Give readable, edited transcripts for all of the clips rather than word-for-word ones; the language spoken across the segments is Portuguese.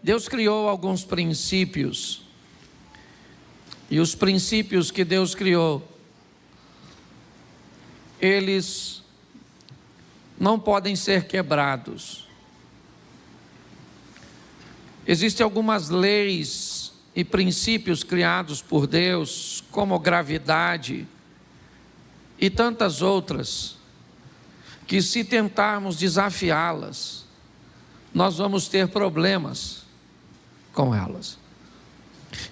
Deus criou alguns princípios, e os princípios que Deus criou, eles não podem ser quebrados. Existem algumas leis e princípios criados por Deus, como gravidade e tantas outras, que se tentarmos desafiá-las, nós vamos ter problemas com elas.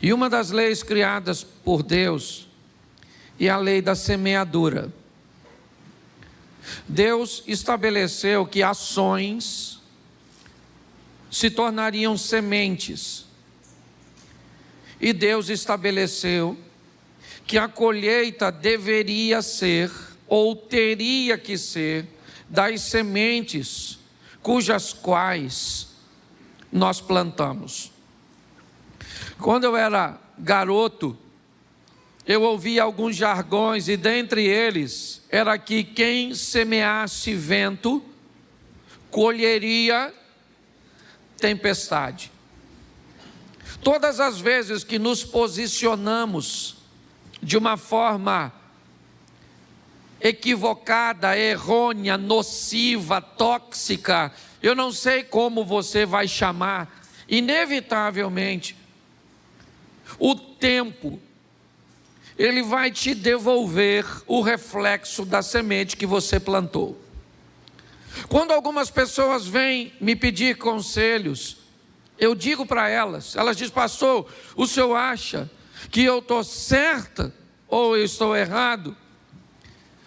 E uma das leis criadas por Deus é a lei da semeadura. Deus estabeleceu que ações se tornariam sementes. E Deus estabeleceu que a colheita deveria ser, ou teria que ser, das sementes cujas quais nós plantamos. Quando eu era garoto, eu ouvia alguns jargões, e dentre eles era que quem semeasse vento colheria tempestade. Todas as vezes que nos posicionamos de uma forma equivocada, errônea, nociva, tóxica, eu não sei como você vai chamar, inevitavelmente, o tempo, ele vai te devolver o reflexo da semente que você plantou. Quando algumas pessoas vêm me pedir conselhos, eu digo para elas dizem: pastor, o senhor acha que eu estou certa ou eu estou errado?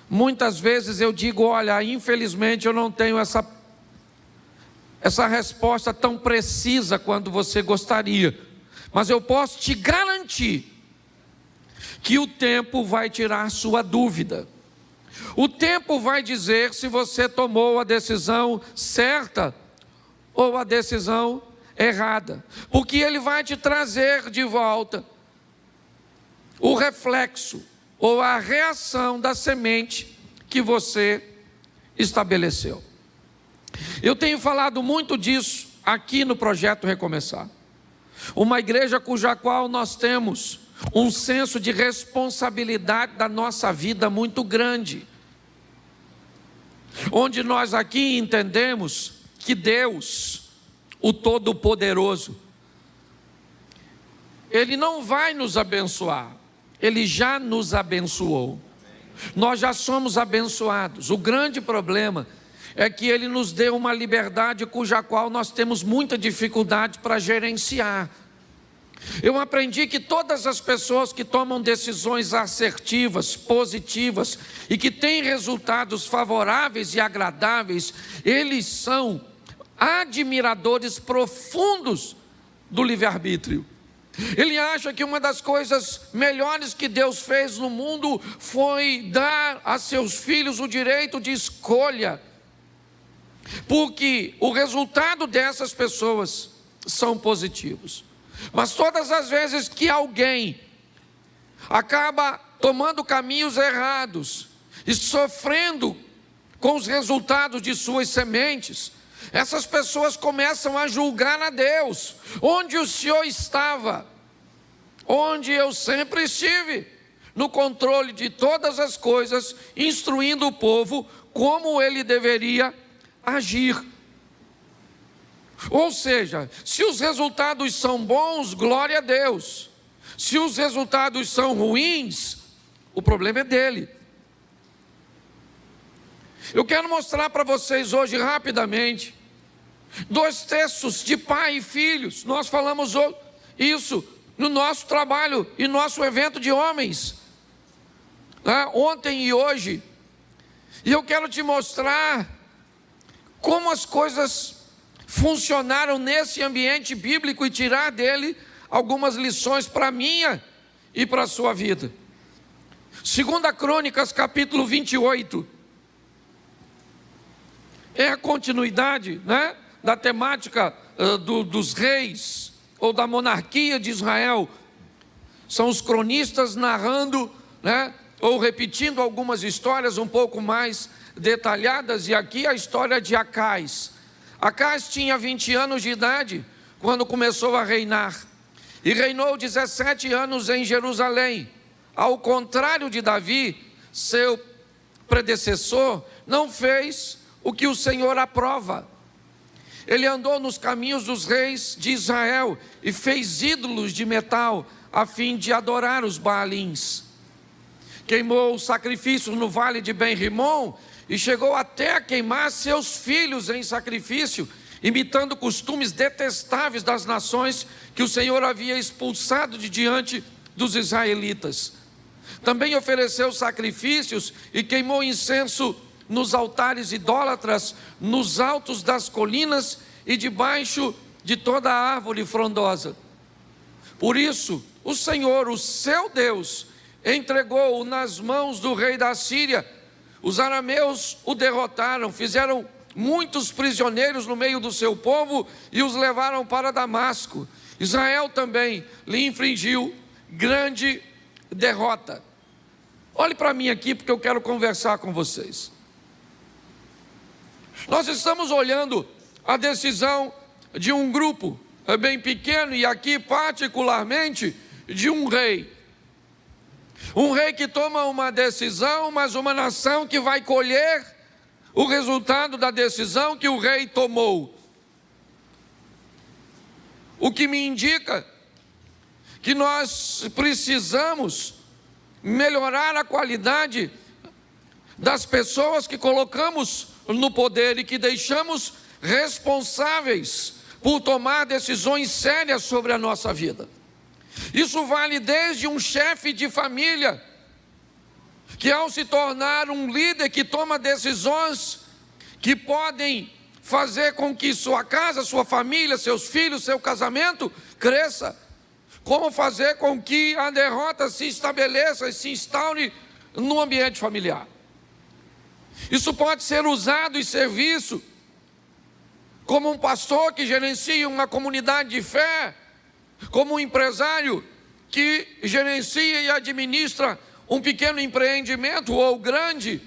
Muitas vezes eu digo: olha, infelizmente eu não tenho essa resposta tão precisa quanto você gostaria, mas eu posso te garantir que o tempo vai tirar sua dúvida. O tempo vai dizer se você tomou a decisão certa ou a decisão errada, porque ele vai te trazer de volta o reflexo ou a reação da semente que você estabeleceu. Eu tenho falado muito disso aqui no Projeto Recomeçar, uma igreja cuja qual nós temos um senso de responsabilidade da nossa vida muito grande, onde nós aqui entendemos que Deus, o Todo-Poderoso, Ele não vai nos abençoar, Ele já nos abençoou. Nós já somos abençoados. O grande problema é que Ele nos deu uma liberdade cuja qual nós temos muita dificuldade para gerenciar. Eu aprendi que todas as pessoas que tomam decisões assertivas, positivas e que têm resultados favoráveis e agradáveis, eles são admiradores profundos do livre-arbítrio. Ele acha que uma das coisas melhores que Deus fez no mundo foi dar a seus filhos o direito de escolha, porque o resultado dessas pessoas são positivos. Mas todas as vezes que alguém acaba tomando caminhos errados e sofrendo com os resultados de suas sementes, essas pessoas começam a julgar a Deus. Onde o Senhor estava? Onde eu sempre estive, no controle de todas as coisas, instruindo o povo como ele deveria agir. Ou seja, se os resultados são bons, glória a Deus. Se os resultados são ruins, o problema é dele. Eu quero mostrar para vocês hoje rapidamente 2 textos de pai e filhos. Nós falamos isso no nosso trabalho e nosso evento de homens, ontem e hoje. E eu quero te mostrar como as coisas funcionaram nesse ambiente bíblico e tirar dele algumas lições para a minha e para a sua vida. 2 Crônicas, capítulo 28. É a continuidade, da temática dos reis ou da monarquia de Israel. São os cronistas narrando, ou repetindo algumas histórias um pouco mais detalhadas. E aqui a história de Acais. Acais tinha 20 anos de idade quando começou a reinar, e reinou 17 anos em Jerusalém. Ao contrário de Davi, seu predecessor, não fez o que o Senhor aprova. Ele andou nos caminhos dos reis de Israel e fez ídolos de metal a fim de adorar os Baalins. Queimou sacrifícios no vale de Ben-Rimom e chegou até a queimar seus filhos em sacrifício, imitando costumes detestáveis das nações que o Senhor havia expulsado de diante dos israelitas. Também ofereceu sacrifícios e queimou incenso nos altares idólatras, nos altos das colinas e debaixo de toda a árvore frondosa. Por isso, o Senhor, o seu Deus, entregou-o nas mãos do rei da Síria. Os arameus o derrotaram, fizeram muitos prisioneiros no meio do seu povo e os levaram para Damasco. Israel também lhe infligiu grande derrota. Olhe para mim aqui, porque eu quero conversar com vocês. Nós estamos olhando a decisão de um grupo bem pequeno, e aqui particularmente de um rei. Um rei que toma uma decisão, mas uma nação que vai colher o resultado da decisão que o rei tomou. O que me indica que nós precisamos melhorar a qualidade das pessoas que colocamos no poder e que deixamos responsáveis por tomar decisões sérias sobre a nossa vida. Isso vale desde um chefe de família, que ao se tornar um líder que toma decisões que podem fazer com que sua casa, sua família, seus filhos, seu casamento cresça, como fazer com que a derrota se estabeleça e se instaure no ambiente familiar. Isso pode ser usado e ser visto como um pastor que gerencia uma comunidade de fé, como um empresário que gerencia e administra um pequeno empreendimento ou grande,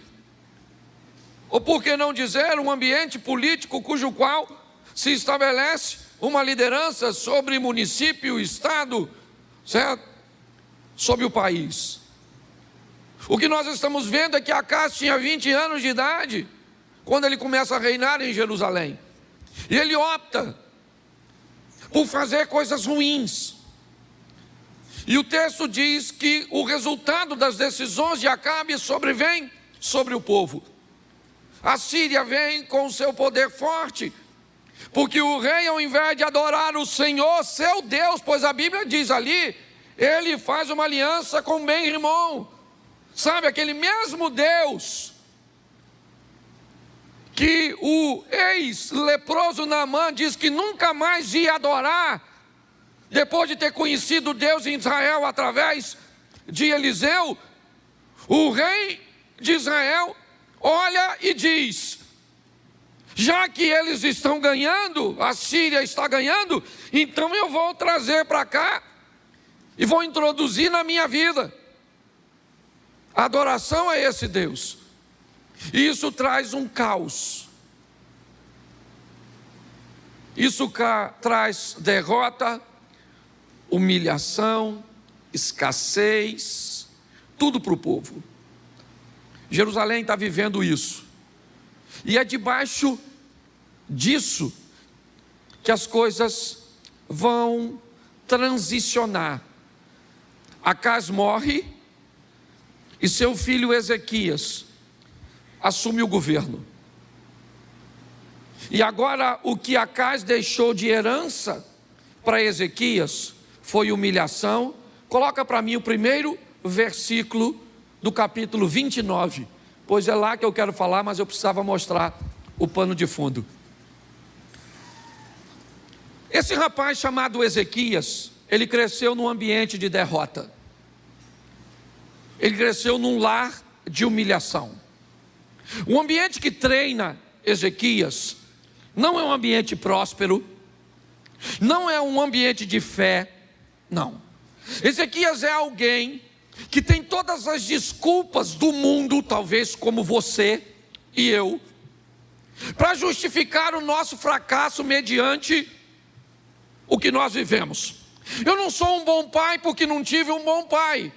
ou por que não dizer um ambiente político cujo qual se estabelece uma liderança sobre município, estado, certo? Sobre o país. O que nós estamos vendo é que Acás tinha 20 anos de idade quando ele começa a reinar em Jerusalém. E ele opta por fazer coisas ruins. E o texto diz que o resultado das decisões de Acabe sobrevém sobre o povo. A Síria vem com o seu poder forte, porque o rei, ao invés de adorar o Senhor, seu Deus, pois a Bíblia diz ali, ele faz uma aliança com Ben-Rimom. Sabe, aquele mesmo Deus que o ex-leproso Naamã diz que nunca mais ia adorar, depois de ter conhecido Deus em Israel através de Eliseu. O rei de Israel olha e diz: já que eles estão ganhando, a Síria está ganhando, então eu vou trazer para cá e vou introduzir na minha vida a adoração a esse Deus. E isso traz um caos. Isso traz derrota, humilhação, escassez, tudo para o povo. Jerusalém está vivendo isso. E é debaixo disso que as coisas vão transicionar. Acás morre e seu filho Ezequias assume o governo. E agora o que Acás deixou de herança para Ezequias foi humilhação. Coloca para mim o primeiro versículo do capítulo 29, pois é lá que eu quero falar, mas eu precisava mostrar o pano de fundo. Esse rapaz chamado Ezequias, ele cresceu num ambiente de derrota. Ele cresceu num lar de humilhação. O ambiente que treina Ezequias não é um ambiente próspero, não é um ambiente de fé, não. Ezequias é alguém que tem todas as desculpas do mundo, talvez como você e eu, para justificar o nosso fracasso mediante o que nós vivemos. Eu não sou um bom pai porque não tive um bom pai.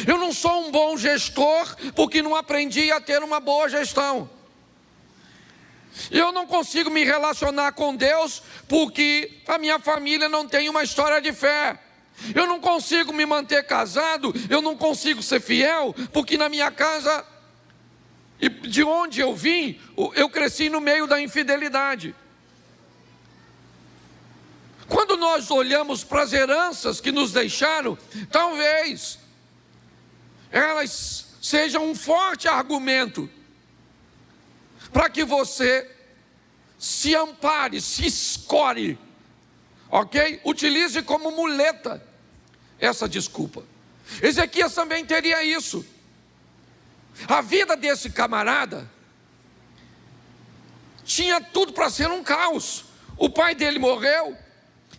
Eu não sou um bom gestor porque não aprendi a ter uma boa gestão. Eu não consigo me relacionar com Deus porque a minha família não tem uma história de fé. Eu não consigo me manter casado, eu não consigo ser fiel porque na minha casa, e de onde eu vim, eu cresci no meio da infidelidade. Quando nós olhamos para as heranças que nos deixaram, talvez elas sejam um forte argumento para que você se ampare, se escore, ok? Utilize como muleta essa desculpa. Ezequias também teria isso. A vida desse camarada tinha tudo para ser um caos. O pai dele morreu,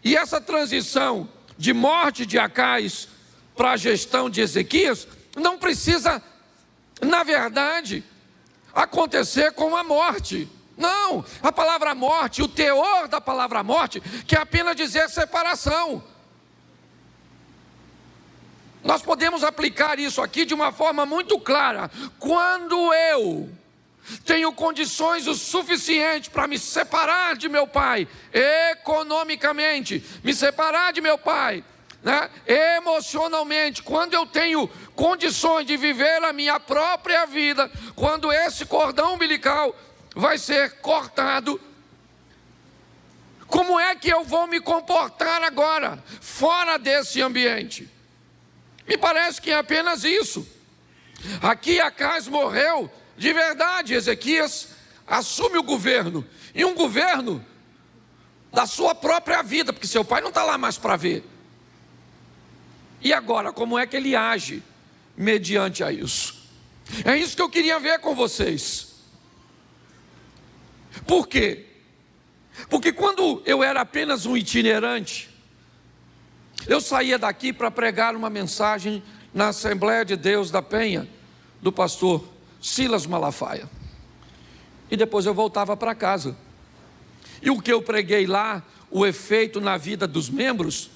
e essa transição de morte de Acais para a gestão de Ezequias não precisa, na verdade, acontecer com a morte. Não, a palavra morte, o teor da palavra morte, quer apenas dizer separação. Nós podemos aplicar isso aqui de uma forma muito clara. Quando eu tenho condições o suficiente para me separar de meu pai, economicamente, me separar de meu pai, né? Emocionalmente, quando eu tenho condições de viver a minha própria vida, quando esse cordão umbilical vai ser cortado, como é que eu vou me comportar agora, fora desse ambiente? Me parece que é apenas isso. Aqui Acais morreu, de verdade. Ezequias assume o governo, e um governo da sua própria vida, porque seu pai não está lá mais para ver. E agora, como é que ele age mediante a isso? É isso que eu queria ver com vocês. Por quê? Porque quando eu era apenas um itinerante, eu saía daqui para pregar uma mensagem na Assembleia de Deus da Penha, do pastor Silas Malafaia. E depois eu voltava para casa. E o que eu preguei lá, o efeito na vida dos membros,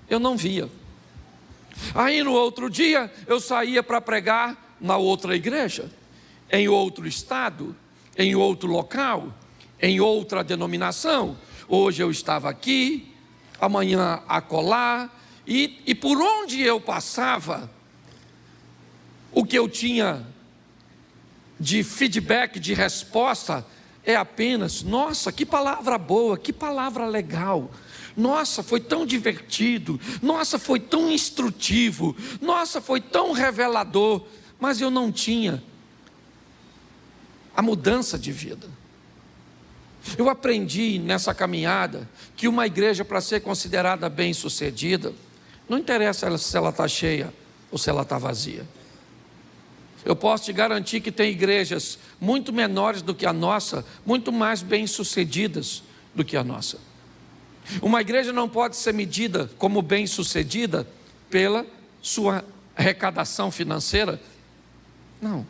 eu não via. Aí no outro dia, eu saía para pregar na outra igreja, em outro estado, em outro local, em outra denominação. Hoje eu estava aqui, amanhã acolá, e por onde eu passava, o que eu tinha de feedback, de resposta, é apenas: nossa, que palavra boa, que palavra legal, nossa, foi tão divertido, nossa, foi tão instrutivo, nossa, foi tão revelador. Mas eu não tinha a mudança de vida. Eu aprendi nessa caminhada que uma igreja, para ser considerada bem-sucedida, não interessa se ela está cheia ou se ela está vazia. Eu posso te garantir que tem igrejas muito menores do que a nossa, muito mais bem-sucedidas do que a nossa. Uma igreja não pode ser medida como bem-sucedida pela sua arrecadação financeira. Não.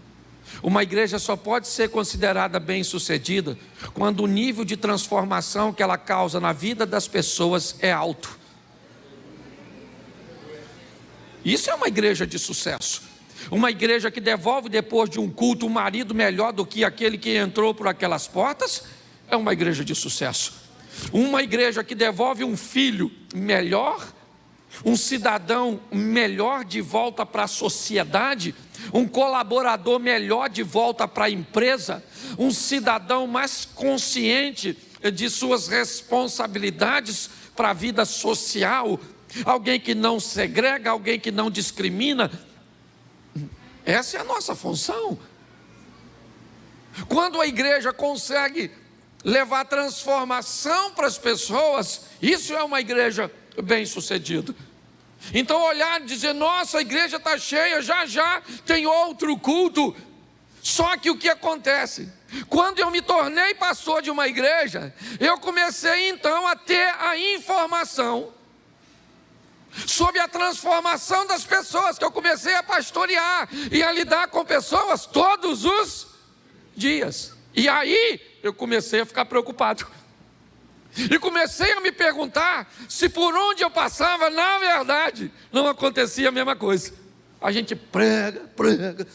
Uma igreja só pode ser considerada bem-sucedida quando o nível de transformação que ela causa na vida das pessoas é alto. Isso é uma igreja de sucesso. Uma igreja que devolve depois de um culto um marido melhor do que aquele que entrou por aquelas portas, é uma igreja de sucesso. Uma igreja que devolve um filho melhor, um cidadão melhor de volta para a sociedade, um colaborador melhor de volta para a empresa, um cidadão mais consciente de suas responsabilidades para a vida social, alguém que não segrega, alguém que não discrimina. Essa é a nossa função. Quando a igreja consegue levar transformação para as pessoas, isso é uma igreja bem-sucedida. Então olhar e dizer: nossa, a igreja está cheia, já tem outro culto. Só que o que acontece? Quando eu me tornei pastor de uma igreja, eu comecei então a ter a informação sobre a transformação das pessoas, que eu comecei a pastorear e a lidar com pessoas todos os dias. E aí eu comecei a ficar preocupado. E comecei a me perguntar se por onde eu passava, na verdade, não acontecia a mesma coisa. A gente prega,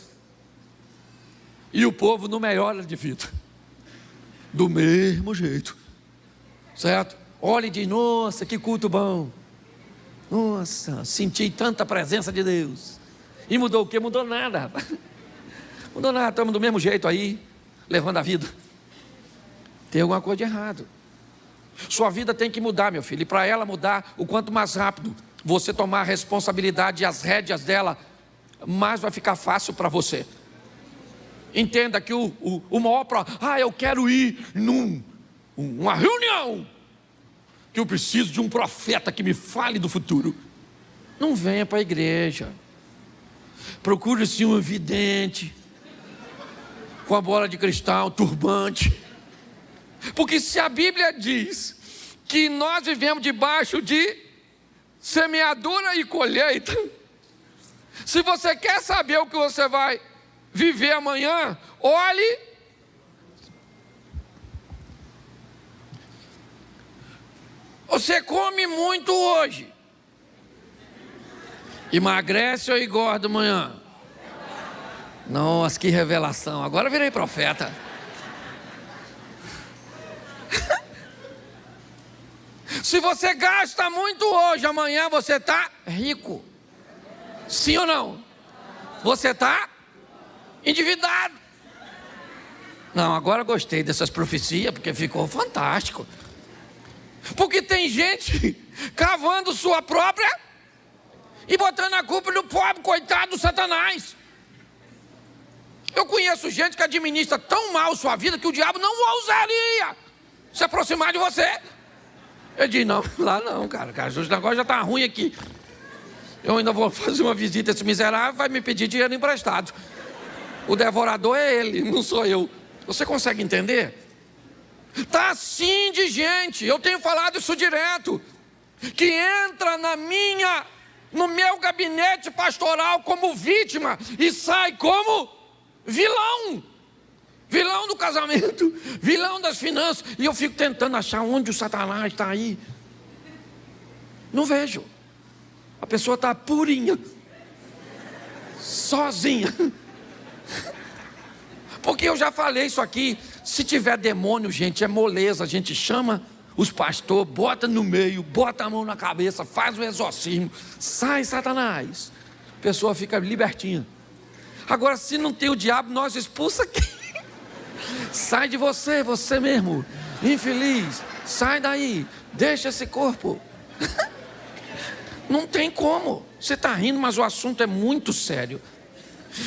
e o povo não melhora de vida, do mesmo jeito, certo? Olha e diz: nossa, que culto bom, nossa, senti tanta presença de Deus. E mudou o quê? Mudou nada, rapaz. Mudou nada, estamos do mesmo jeito aí, levando a vida. Tem alguma coisa de errado. Sua vida tem que mudar, meu filho, e para ela mudar, o quanto mais rápido você tomar a responsabilidade e as rédeas dela, mais vai ficar fácil para você. Entenda que o maior eu quero ir numa reunião, que eu preciso de um profeta que me fale do futuro. Não venha para a igreja, procure-se um vidente, com a bola de cristal, turbante. Porque se a Bíblia diz que nós vivemos debaixo de semeadura e colheita, se você quer saber o que você vai viver amanhã, olhe. Você come muito hoje, emagrece ou engorda amanhã? Nossa, que revelação, agora eu virei profeta. Se você gasta muito hoje, amanhã você está rico. Sim ou não? Você está endividado. Não, agora eu gostei dessas profecias, porque ficou fantástico. Porque tem gente cavando sua própria e botando a culpa no pobre coitado do Satanás. Eu conheço gente que administra tão mal sua vida que o diabo não ousaria se aproximar de você. Eu disse: não, lá não, cara, o negócio já está ruim aqui. Eu ainda vou fazer uma visita a esse miserável, vai me pedir dinheiro emprestado. O devorador é ele, não sou eu. Você consegue entender? Está assim de gente, eu tenho falado isso direto, que entra no meu gabinete pastoral como vítima e sai como vilão. Vilão do casamento, vilão das finanças. E eu fico tentando achar onde o Satanás está aí. Não vejo. A pessoa está purinha, sozinha. Porque eu já falei isso aqui. Se tiver demônio, gente, é moleza. A gente chama os pastores, bota no meio, bota a mão na cabeça, faz o exorcismo. Sai, Satanás. A pessoa fica libertinha. Agora, se não tem o diabo, nós expulsa aqui. Sai de você, você mesmo, infeliz. Sai daí, deixa esse corpo. Não tem como. Você está rindo, mas o assunto é muito sério.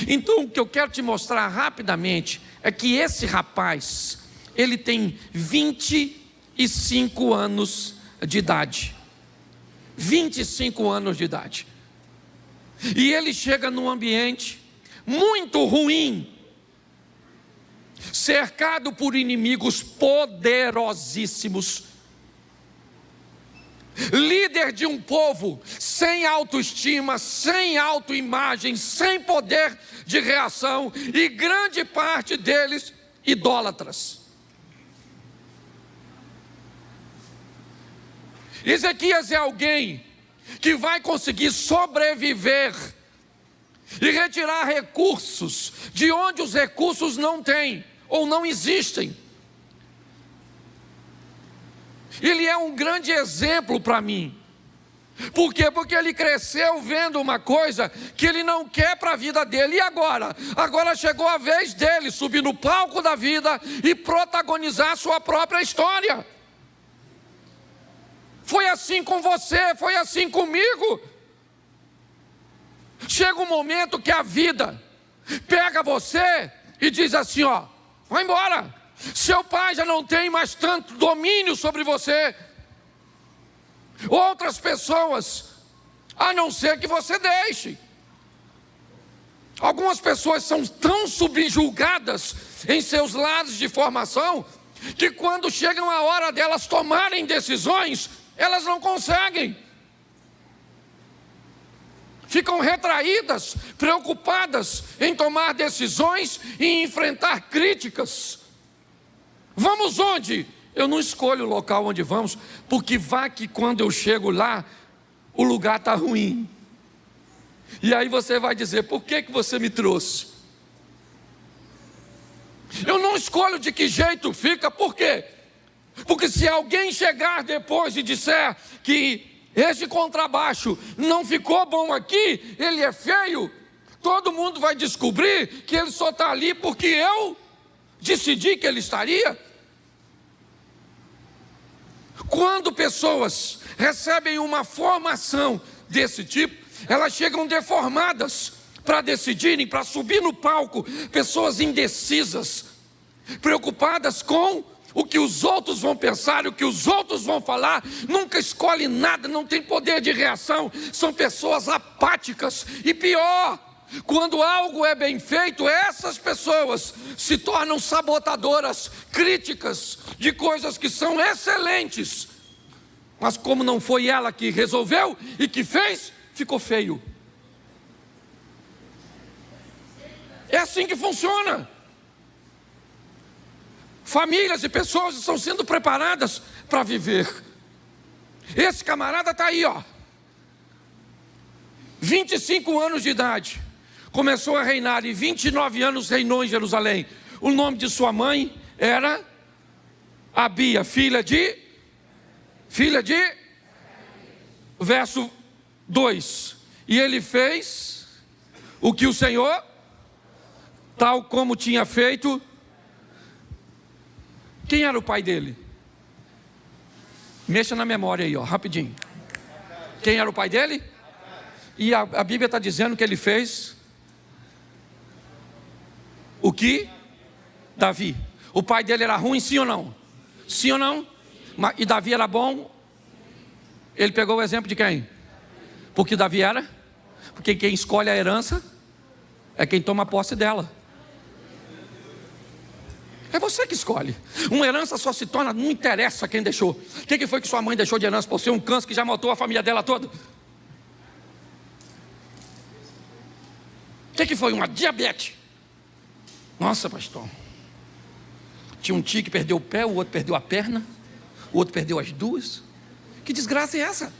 Então, o que eu quero te mostrar rapidamente é que esse rapaz, ele tem 25 anos de idade. 25 anos de idade. E ele chega num ambiente muito ruim, cercado por inimigos poderosíssimos, líder de um povo sem autoestima, sem autoimagem, sem poder de reação, e grande parte deles idólatras. Ezequias é alguém que vai conseguir sobreviver e retirar recursos de onde os recursos não têm ou não existem. Ele é um grande exemplo para mim. Por quê? Porque ele cresceu vendo uma coisa que ele não quer para a vida dele. E agora? Agora chegou a vez dele subir no palco da vida e protagonizar a sua própria história. Foi assim com você, foi assim comigo. Chega um momento que a vida pega você e diz assim: ó, vai embora. Seu pai já não tem mais tanto domínio sobre você. Outras pessoas, a não ser que você deixe. Algumas pessoas são tão subjugadas em seus lares de formação que quando chega a hora delas tomarem decisões, elas não conseguem. Ficam retraídas, preocupadas em tomar decisões e enfrentar críticas. Vamos onde? Eu não escolho o local onde vamos, porque vai que quando eu chego lá, o lugar está ruim. E aí você vai dizer: por que você me trouxe? Eu não escolho de que jeito fica, por quê? Porque se alguém chegar depois e disser que esse contrabaixo não ficou bom aqui, ele é feio, todo mundo vai descobrir que ele só está ali porque eu decidi que ele estaria. Quando pessoas recebem uma formação desse tipo, elas chegam deformadas para decidirem, para subir no palco. Pessoas indecisas, preocupadas com o que os outros vão pensar, o que os outros vão falar, nunca escolhe nada, não tem poder de reação, são pessoas apáticas. E pior, quando algo é bem feito, essas pessoas se tornam sabotadoras, críticas de coisas que são excelentes, mas como não foi ela que resolveu e que fez, ficou feio. É assim que funciona. Famílias e pessoas estão sendo preparadas para viver. Esse camarada está aí, 25 anos de idade, começou a reinar, e 29 anos reinou em Jerusalém. O nome de sua mãe era Abia, filha de verso 2. E ele fez o que o Senhor, tal como tinha feito. Quem era o pai dele? Mexa na memória aí, rapidinho. Quem era o pai dele? E a Bíblia está dizendo que ele fez o que? Davi. O pai dele era ruim, sim ou não? Sim ou não? E Davi era bom? Ele pegou o exemplo de quem? Porque Davi era? Porque quem escolhe a herança é quem toma posse dela. É você que escolhe. Uma herança só se torna, não interessa quem deixou. O que foi que sua mãe deixou de herança para você? Um câncer que já matou a família dela toda? O que foi? Uma diabetes. Nossa, pastor, tinha um tio que perdeu o pé, o outro perdeu a perna, o outro perdeu as duas. Que desgraça é essa?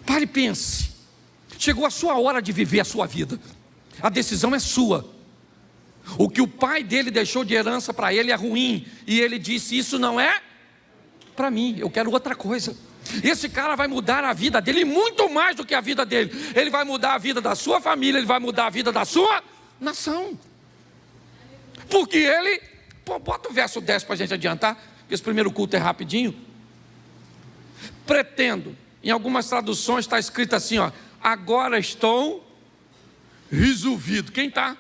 Pare e pense. Chegou a sua hora de viver a sua vida. A decisão é sua. O que o pai dele deixou de herança para ele é ruim, e ele disse: isso não é para mim, eu quero outra coisa. Esse cara vai mudar a vida dele, muito mais do que a vida dele. Ele vai mudar a vida da sua família, ele vai mudar a vida da sua nação. Porque ele, bota o verso 10 para a gente adiantar, porque esse primeiro culto é rapidinho. Pretendo, em algumas traduções está escrito assim, agora estou resolvido. Quem está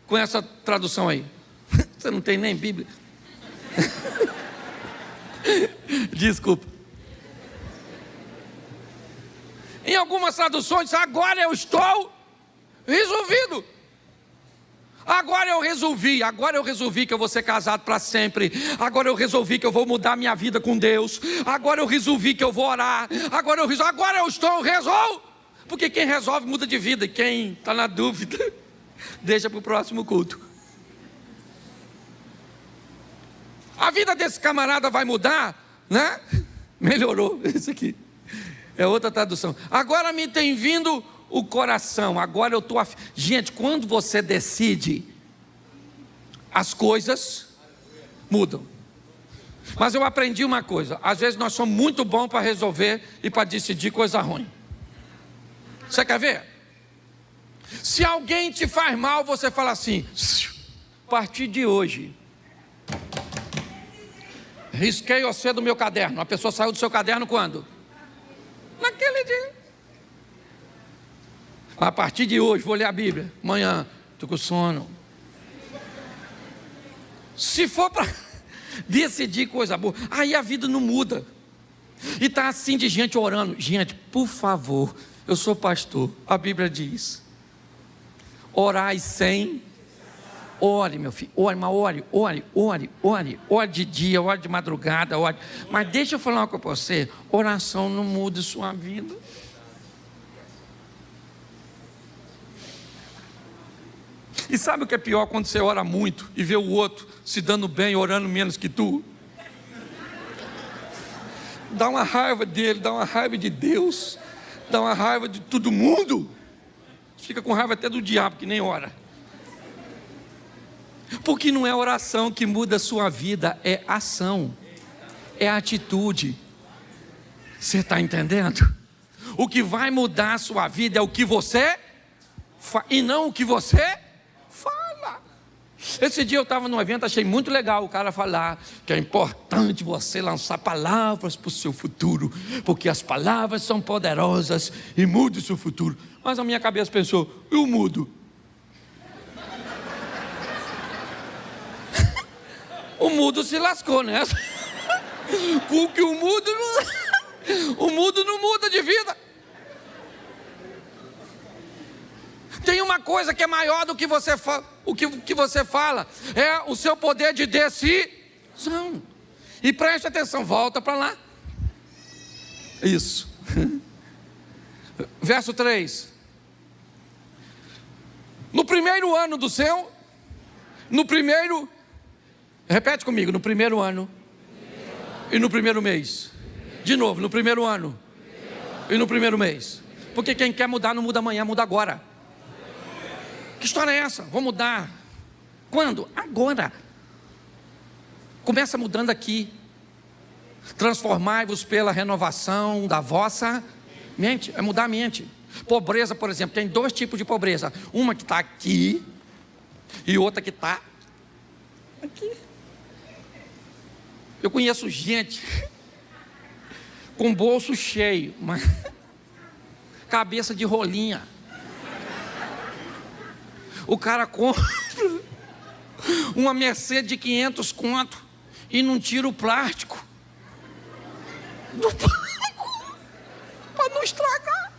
com essa tradução aí? Você não tem nem Bíblia? Desculpa. Em algumas traduções, agora eu estou resolvido. Agora eu resolvi que eu vou ser casado para sempre. Agora eu resolvi que eu vou mudar minha vida com Deus. Agora eu resolvi que eu vou orar. Agora eu estou resolvido. Porque quem resolve muda de vida. E quem está na dúvida, deixa para o próximo culto. A vida desse camarada vai mudar, né? Melhorou, isso aqui é outra tradução. Agora me tem vindo o coração. Agora eu estou Gente, quando você decide, as coisas mudam. Mas eu aprendi uma coisa: às vezes nós somos muito bons para resolver e para decidir coisa ruim. Você quer ver? Se alguém te faz mal, você fala assim: a partir de hoje, risquei você do meu caderno. A pessoa saiu do seu caderno quando? Naquele dia. A partir de hoje, vou ler a Bíblia. Amanhã, estou com sono. Se for para decidir coisa boa, aí a vida não muda. E está assim de gente orando. Gente, por favor, eu sou pastor. A Bíblia diz: orai sem. Ore, meu filho, ore, mas ore de dia, ore de madrugada, ore. Mas deixa eu falar uma coisa para você: oração não muda sua vida. E sabe o que é pior? Quando você ora muito e vê o outro se dando bem, orando menos que tu. Dá uma raiva dele, dá uma raiva de Deus, dá uma raiva de todo mundo. Fica com raiva até do diabo que nem ora. Porque não é oração que muda a sua vida, é ação, é atitude. Você está entendendo? O que vai mudar a sua vida é o que você faz e não o que você fala. Esse dia eu estava num evento, achei muito legal o cara falar que é importante você lançar palavras para o seu futuro, porque as palavras são poderosas e mudam o seu futuro. Mas a minha cabeça pensou, eu mudo. O mudo se lascou, né? Porque o mudo não muda de vida. Tem uma coisa que é maior do que você o que você fala, é o seu poder de decisão. E preste atenção, volta para lá. Isso. Verso 3. No primeiro ano do seu, repete comigo, no primeiro ano e no primeiro mês. De novo, no primeiro ano e no primeiro mês. Porque quem quer mudar não muda amanhã, muda agora. Que história é essa? Vou mudar. Quando? Agora. Começa mudando aqui. Transformai-vos pela renovação da vossa mente. É mudar a mente. Pobreza, por exemplo, tem dois tipos de pobreza. Uma que está aqui e outra que está aqui. Eu conheço gente com bolso cheio, mas cabeça de rolinha. O cara compra uma Mercedes de 500 conto e não tira o plástico do banco para não estragar.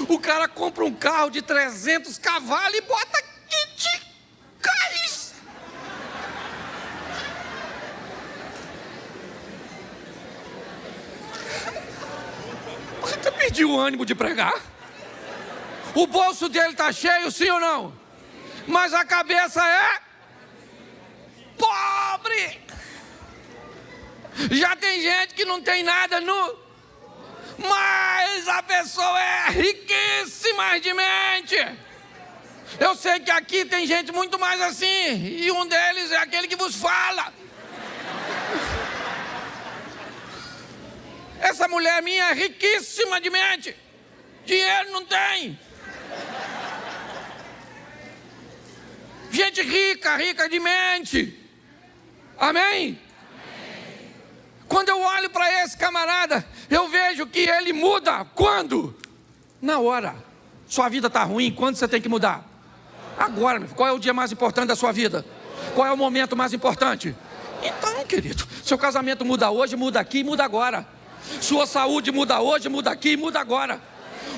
O cara compra um carro de 300 cavalos e bota kit gás. Você perdeu o ânimo de pregar? O bolso dele está cheio, sim ou não? Mas a cabeça é pobre. Já tem gente que não tem nada mas a pessoa é riquíssima de mente. Eu sei que aqui tem gente muito mais assim, e um deles é aquele que vos fala. Essa mulher minha é riquíssima de mente. Dinheiro não tem. Gente rica de mente. Amém? Quando eu olho para esse camarada, eu vejo que ele muda. Quando? Na hora. Sua vida está ruim, quando você tem que mudar? Agora. Qual é o dia mais importante da sua vida? Qual é o momento mais importante? Então, querido, seu casamento muda hoje, muda aqui, muda agora. Sua saúde muda hoje, muda aqui, muda agora.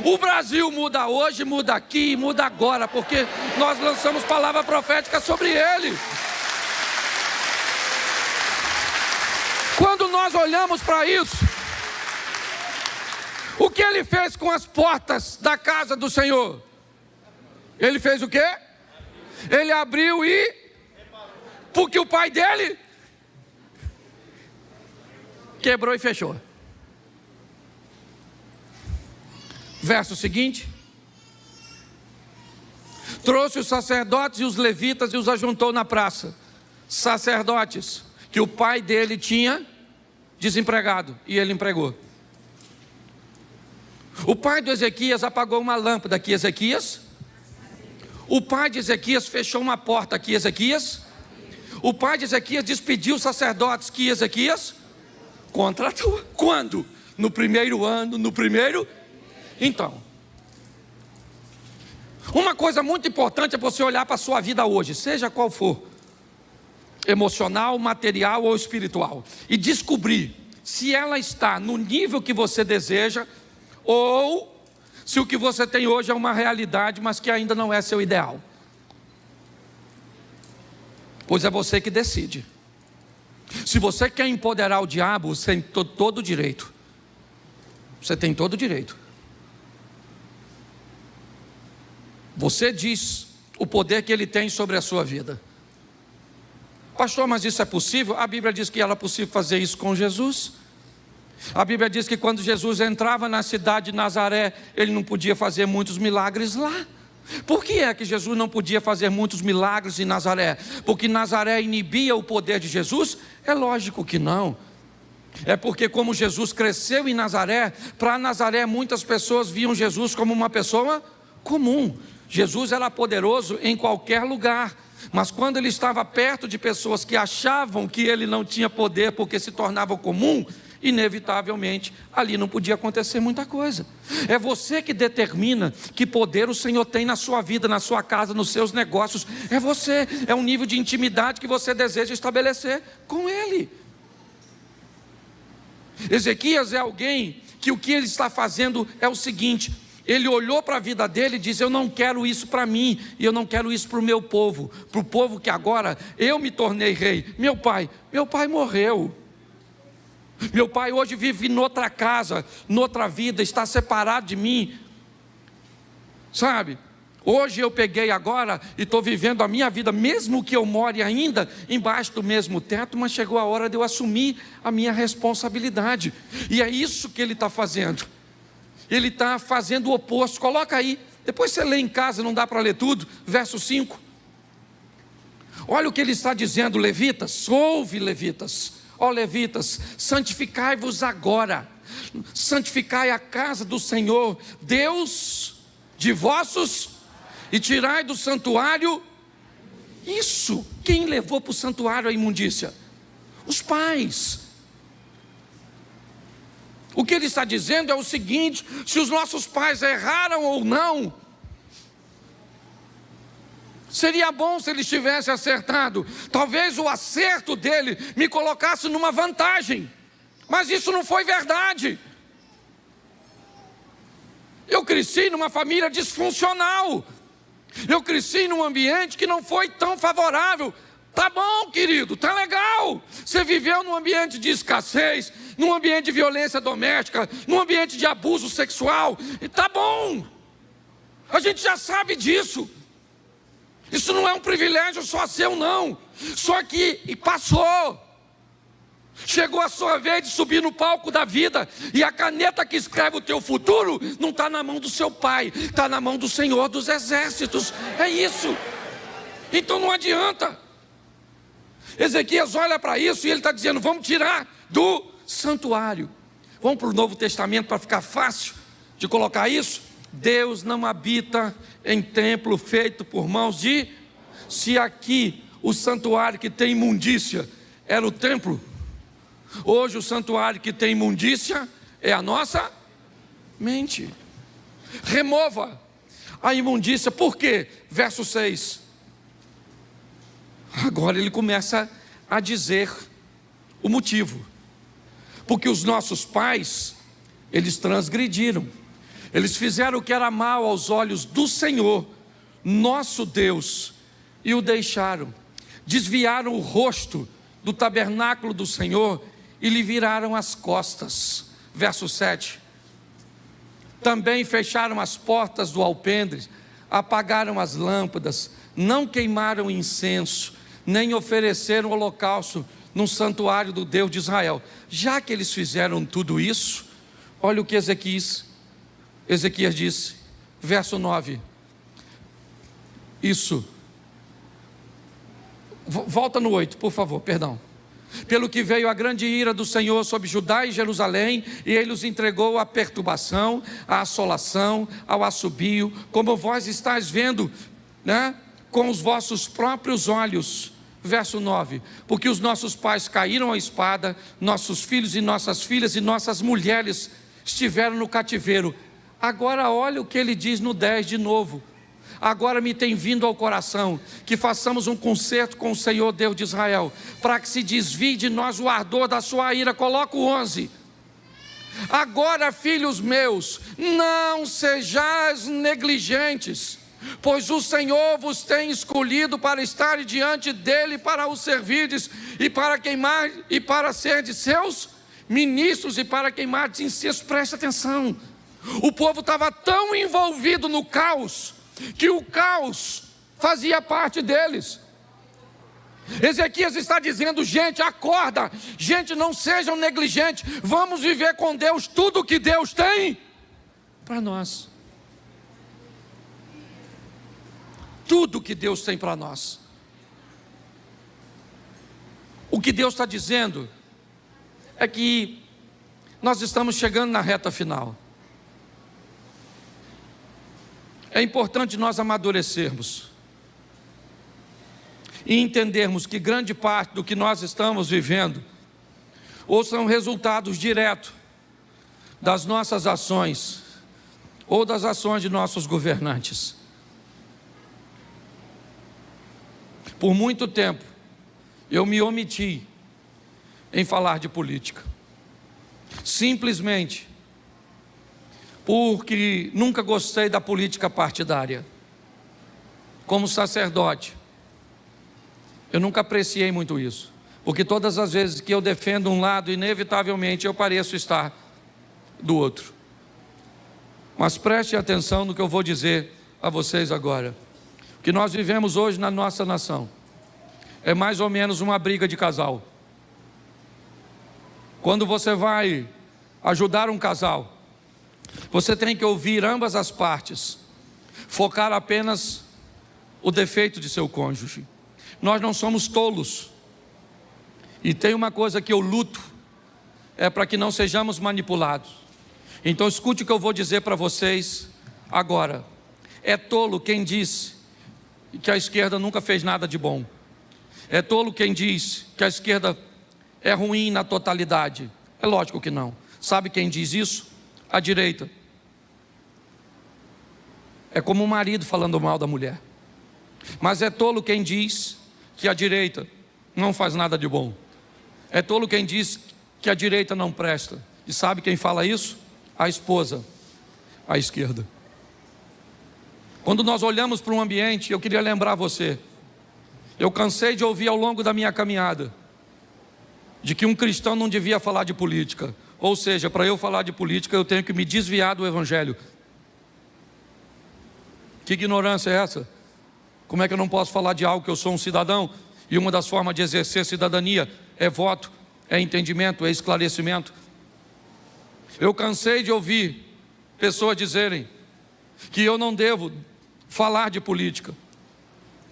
O Brasil muda hoje, muda aqui, muda agora, porque nós lançamos palavra profética sobre ele. Quando nós olhamos para isso, o que ele fez com as portas da casa do Senhor? Ele fez o quê? Ele abriu e... porque o pai dele quebrou e fechou. Verso seguinte. Trouxe os sacerdotes e os levitas e os ajuntou na praça. Sacerdotes que o pai dele tinha desempregado e ele empregou. O pai do Ezequias apagou uma lâmpada aqui, Ezequias. O pai de Ezequias fechou uma porta aqui, Ezequias. O pai de Ezequias despediu os sacerdotes que Ezequias contratou. Quando? No primeiro ano, no primeiro... Então, uma coisa muito importante é você olhar para a sua vida hoje, seja qual for, emocional, material ou espiritual, e descobrir se ela está no nível que você deseja, ou se o que você tem hoje é uma realidade, mas que ainda não é seu ideal. Pois é você que decide. Se você quer empoderar o diabo, você tem todo o direito. Você tem todo o direito. Você diz o poder que Ele tem sobre a sua vida. Pastor, mas isso é possível? A Bíblia diz que era possível fazer isso com Jesus. A Bíblia diz que quando Jesus entrava na cidade de Nazaré, Ele não podia fazer muitos milagres lá. Por que é que Jesus não podia fazer muitos milagres em Nazaré? Porque Nazaré inibia o poder de Jesus? É lógico que não. É porque como Jesus cresceu em Nazaré, para Nazaré muitas pessoas viam Jesus como uma pessoa comum. Jesus era poderoso em qualquer lugar, mas quando Ele estava perto de pessoas que achavam que Ele não tinha poder porque se tornava comum, inevitavelmente ali não podia acontecer muita coisa. É você que determina que poder o Senhor tem na sua vida, na sua casa, nos seus negócios. É você, é um nível de intimidade que você deseja estabelecer com Ele. Ezequias é alguém que o que ele está fazendo é o seguinte: ele olhou para a vida dele e disse: eu não quero isso para mim, e eu não quero isso para o meu povo, para o povo que agora eu me tornei rei. Meu pai morreu. Meu pai hoje vive noutra casa, noutra vida, está separado de mim. Sabe? Hoje eu peguei agora e estou vivendo a minha vida, mesmo que eu more ainda embaixo do mesmo teto, mas chegou a hora de eu assumir a minha responsabilidade. E é isso que ele está fazendo. Ele está fazendo o oposto. Coloca aí, depois você lê em casa, não dá para ler tudo, verso 5. Olha o que ele está dizendo, levitas, ouve levitas. Ó levitas, santificai-vos agora, santificai a casa do Senhor, Deus de vossos, e tirai do santuário, isso, quem levou para o santuário a imundícia? Os pais. O que ele está dizendo é o seguinte: se os nossos pais erraram ou não, seria bom se eles tivessem acertado. Talvez o acerto dele me colocasse numa vantagem, mas isso não foi verdade. Eu cresci numa família disfuncional. Eu cresci num ambiente que não foi tão favorável. Tá bom, querido, tá legal. Você viveu num ambiente de escassez, num ambiente de violência doméstica, num ambiente de abuso sexual. E tá bom. A gente já sabe disso. Isso não é um privilégio só seu, não. Só que passou. Chegou a sua vez de subir no palco da vida, e a caneta que escreve o teu futuro não está na mão do seu pai, está na mão do Senhor dos Exércitos. É isso. Então não adianta. Ezequias olha para isso e ele está dizendo: vamos tirar do santuário. Vamos para o Novo Testamento para ficar fácil de colocar isso. Deus não habita em templo feito por mãos de... Se aqui o santuário que tem imundícia era o templo, hoje o santuário que tem imundícia é a nossa mente. Remova a imundícia. Por quê? Verso 6. Agora ele começa a dizer o motivo. Porque os nossos pais, eles transgrediram. Eles fizeram o que era mal aos olhos do Senhor, nosso Deus, e o deixaram. Desviaram o rosto do tabernáculo do Senhor e lhe viraram as costas. Verso 7. Também fecharam as portas do alpendre, apagaram as lâmpadas, não queimaram incenso, nem ofereceram holocausto no santuário do Deus de Israel. Já que eles fizeram tudo isso, olha o que Ezequias disse, verso 9. Isso. Volta no 8, por favor, perdão. Pelo que veio a grande ira do Senhor sobre Judá e Jerusalém, e ele os entregou à perturbação, à assolação, ao assobio, como vós estáis vendo, né, com os vossos próprios olhos. Verso 9. Porque os nossos pais caíram à espada, nossos filhos e nossas filhas e nossas mulheres estiveram no cativeiro. Agora olha o que ele diz no 10 de novo. Agora me tem vindo ao coração que façamos um concerto com o Senhor Deus de Israel, para que se desvie de nós o ardor da sua ira. Coloca o 11. Agora, filhos meus, não sejais negligentes, pois o Senhor vos tem escolhido para estar diante dele, para o servirdes, e para queimar, e para ser de seus ministros, e para queimar de incenso. Presta atenção. O povo estava tão envolvido no caos, que o caos fazia parte deles. Ezequias está dizendo: gente, acorda, gente, não sejam negligentes, vamos viver com Deus tudo o que Deus tem para nós. Tudo que Deus tem para nós. O que Deus está dizendo é que nós estamos chegando na reta final. É importante nós amadurecermos e entendermos que grande parte do que nós estamos vivendo ou são resultados diretos das nossas ações ou das ações de nossos governantes. Por muito tempo eu me omiti em falar de política, simplesmente porque nunca gostei da política partidária. Como sacerdote, eu nunca apreciei muito isso, porque todas as vezes que eu defendo um lado, inevitavelmente eu pareço estar do outro. Mas preste atenção no que eu vou dizer a vocês agora. O que nós vivemos hoje na nossa nação é mais ou menos uma briga de casal. Quando você vai ajudar um casal, você tem que ouvir ambas as partes, focar apenas o defeito de seu cônjuge. Nós não somos tolos. E tem uma coisa que eu luto, é para que não sejamos manipulados. Então escute o que eu vou dizer para vocês agora. É tolo quem diz que a esquerda nunca fez nada de bom. É tolo quem diz que a esquerda é ruim na totalidade. É lógico que não. Sabe quem diz isso? A direita. É como um marido falando mal da mulher. Mas é tolo quem diz que a direita não faz nada de bom. É tolo quem diz que a direita não presta. E sabe quem fala isso? A esposa, a esquerda. Quando nós olhamos para um ambiente, eu queria lembrar você, eu cansei de ouvir ao longo da minha caminhada, de que um cristão não devia falar de política. Ou seja, para eu falar de política, eu tenho que me desviar do evangelho. Que ignorância é essa? Como é que eu não posso falar de algo que eu sou um cidadão? E uma das formas de exercer cidadania é voto, é entendimento, é esclarecimento. Eu cansei de ouvir pessoas dizerem que eu não devo falar de política.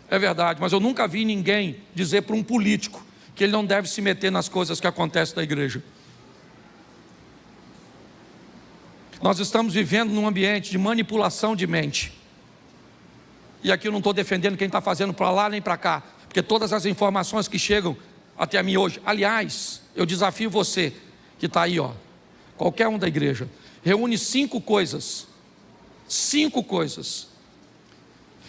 É verdade, mas eu nunca vi ninguém dizer para um político que ele não deve se meter nas coisas que acontecem na igreja. Nós estamos vivendo num ambiente de manipulação de mente. E aqui eu não estou defendendo quem está fazendo para lá nem para cá, porque todas as informações que chegam até mim hoje, aliás, eu desafio você que está aí, qualquer um da igreja, reúne 5 coisas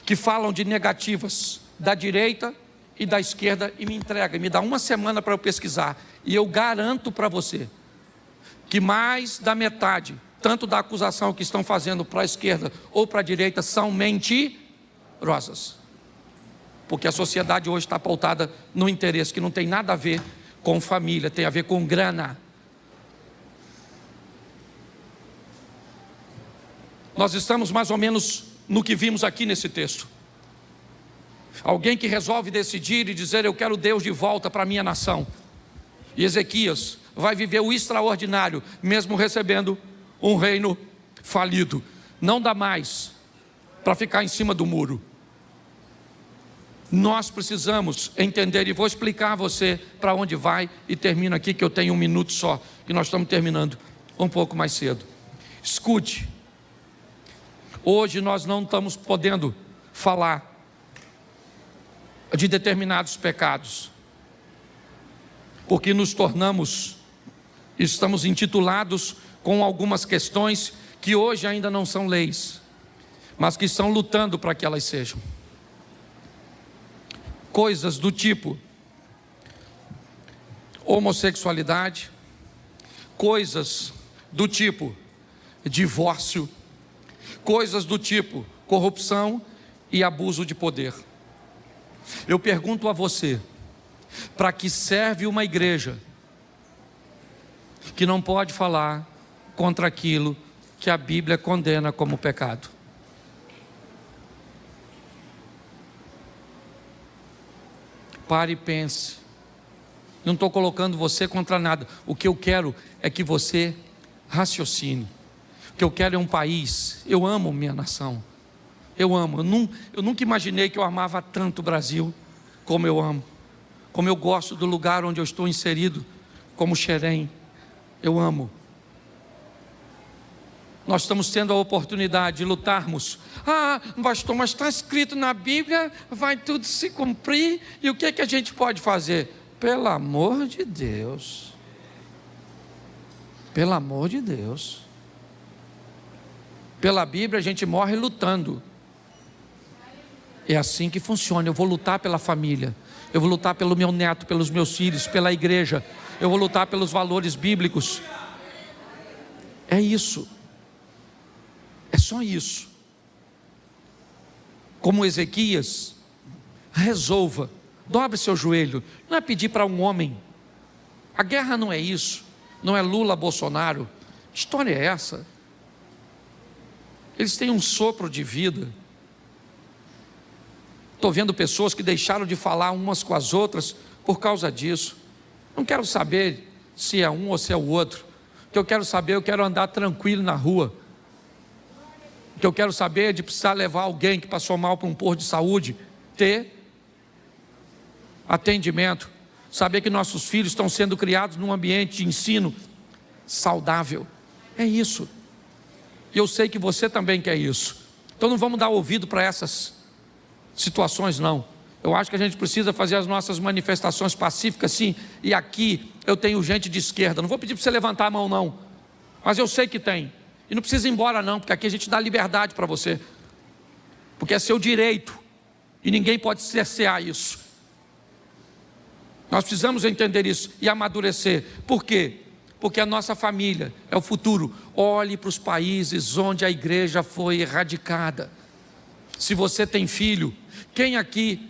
que falam de negativas da direita e da esquerda e me entrega, me dá uma semana para eu pesquisar, e eu garanto para você que mais da metade, tanto da acusação que estão fazendo para a esquerda ou para a direita, são mentirosas, porque a sociedade hoje está pautada no interesse que não tem nada a ver com família, tem a ver com grana. Nós estamos mais ou menos no que vimos aqui nesse texto. Alguém que resolve decidir e dizer: eu quero Deus de volta para a minha nação. E Ezequias vai viver o extraordinário, mesmo recebendo um reino falido. Não dá mais para ficar em cima do muro. Nós precisamos entender, e vou explicar a você para onde vai, e termino aqui que eu tenho 1 minuto só, que nós estamos terminando um pouco mais cedo. Escute. Hoje nós não estamos podendo falar de determinados pecados, porque estamos intitulados com algumas questões que hoje ainda não são leis, mas que estão lutando para que elas sejam. Coisas do tipo homossexualidade, coisas do tipo divórcio, coisas do tipo corrupção e abuso de poder. Eu pergunto a você, para que serve uma igreja que não pode falar contra aquilo que a Bíblia condena como pecado? Pare e pense. Não estou colocando você contra nada. O que eu quero é que você raciocine. O que eu quero é um país. Eu amo minha nação. Eu amo. Eu nunca imaginei que eu amava tanto o Brasil como eu amo. Como eu gosto do lugar onde eu estou inserido, como Xerém. Eu amo. Nós estamos tendo a oportunidade de lutarmos. Pastor, mas está escrito na Bíblia, vai tudo se cumprir. E o que é que a gente pode fazer? Pelo amor de Deus. Pelo amor de Deus. Pela Bíblia a gente morre lutando. É assim que funciona. Eu vou lutar pela família. Eu vou lutar pelo meu neto, pelos meus filhos, pela igreja. Eu vou lutar pelos valores bíblicos. É isso. É só isso. Como Ezequias, resolva. Dobre seu joelho. Não é pedir para um homem. A guerra não é isso. Não é Lula, Bolsonaro. Que história é essa? Eles têm um sopro de vida. Estou vendo pessoas que deixaram de falar umas com as outras por causa disso. Não quero saber se é um ou se é o outro. O que eu quero saber, eu quero andar tranquilo na rua. O que eu quero saber é de precisar levar alguém que passou mal para um posto de saúde, ter atendimento, saber que nossos filhos estão sendo criados num ambiente de ensino saudável. É isso. E eu sei que você também quer isso. Então não vamos dar ouvido para essas situações, não. Eu acho que a gente precisa fazer as nossas manifestações pacíficas, sim. E aqui eu tenho gente de esquerda. Não vou pedir para você levantar a mão, não. Mas eu sei que tem. E não precisa ir embora, não, porque aqui a gente dá liberdade para você. Porque é seu direito. E ninguém pode cercear isso. Nós precisamos entender isso e amadurecer. Por quê? Porque a nossa família é o futuro. Olhe para os países onde a igreja foi erradicada. Se você tem filho, quem aqui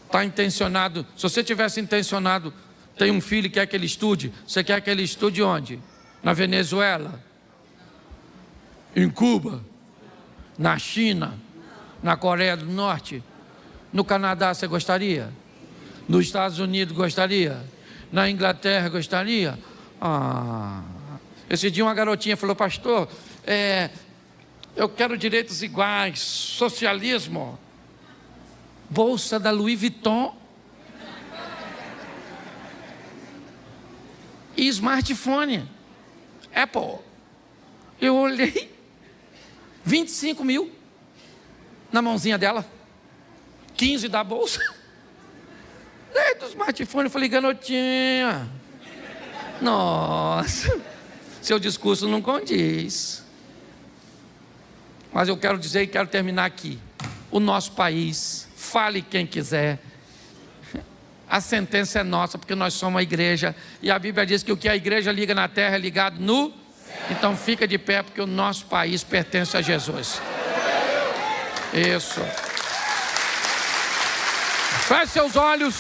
está intencionado? Se você tivesse intencionado, tem um filho que quer que ele estude, você quer que ele estude onde? Na Venezuela? Em Cuba? Na China? Na Coreia do Norte? No Canadá você gostaria? Nos Estados Unidos gostaria? Na Inglaterra gostaria? Esse dia uma garotinha falou: pastor, eu quero direitos iguais, socialismo, bolsa da Louis Vuitton e smartphone Apple. Eu olhei, 25 mil na mãozinha dela, 15 da bolsa, do smartphone. Eu falei: garotinha, nossa, seu discurso não condiz. Mas eu quero dizer e quero terminar aqui. O nosso país, fale quem quiser, a sentença é nossa, porque nós somos a igreja, e a Bíblia diz que o que a igreja liga na terra é ligado no céu. Então fica de pé, porque o nosso país pertence a Jesus. Isso. Feche seus olhos.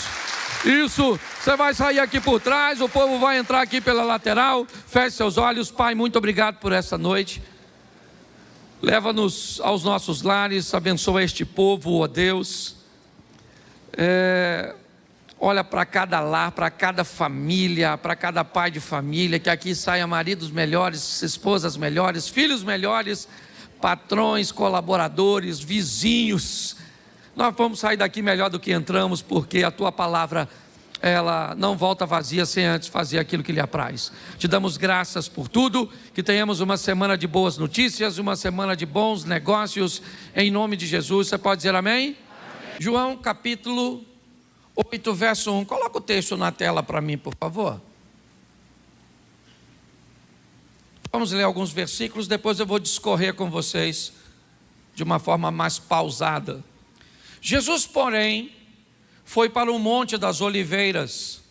Isso. Você vai sair aqui por trás, o povo vai entrar aqui pela lateral. Feche seus olhos. Pai, muito obrigado por essa noite. Leva-nos aos nossos lares, abençoa este povo, ó Deus. Olha para cada lar, para cada família, para cada pai de família, que aqui saia maridos melhores, esposas melhores, filhos melhores, patrões, colaboradores, vizinhos. Nós vamos sair daqui melhor do que entramos, porque a tua palavra, ela não volta vazia sem antes fazer aquilo que lhe apraz. Te damos graças por tudo, que tenhamos uma semana de boas notícias, uma semana de bons negócios, em nome de Jesus. Você pode dizer amém? Amém. João capítulo 8, verso 1, coloca o texto na tela para mim, por favor. Vamos ler alguns versículos, depois eu vou discorrer com vocês de uma forma mais pausada. Jesus, porém, foi para o Monte das Oliveiras.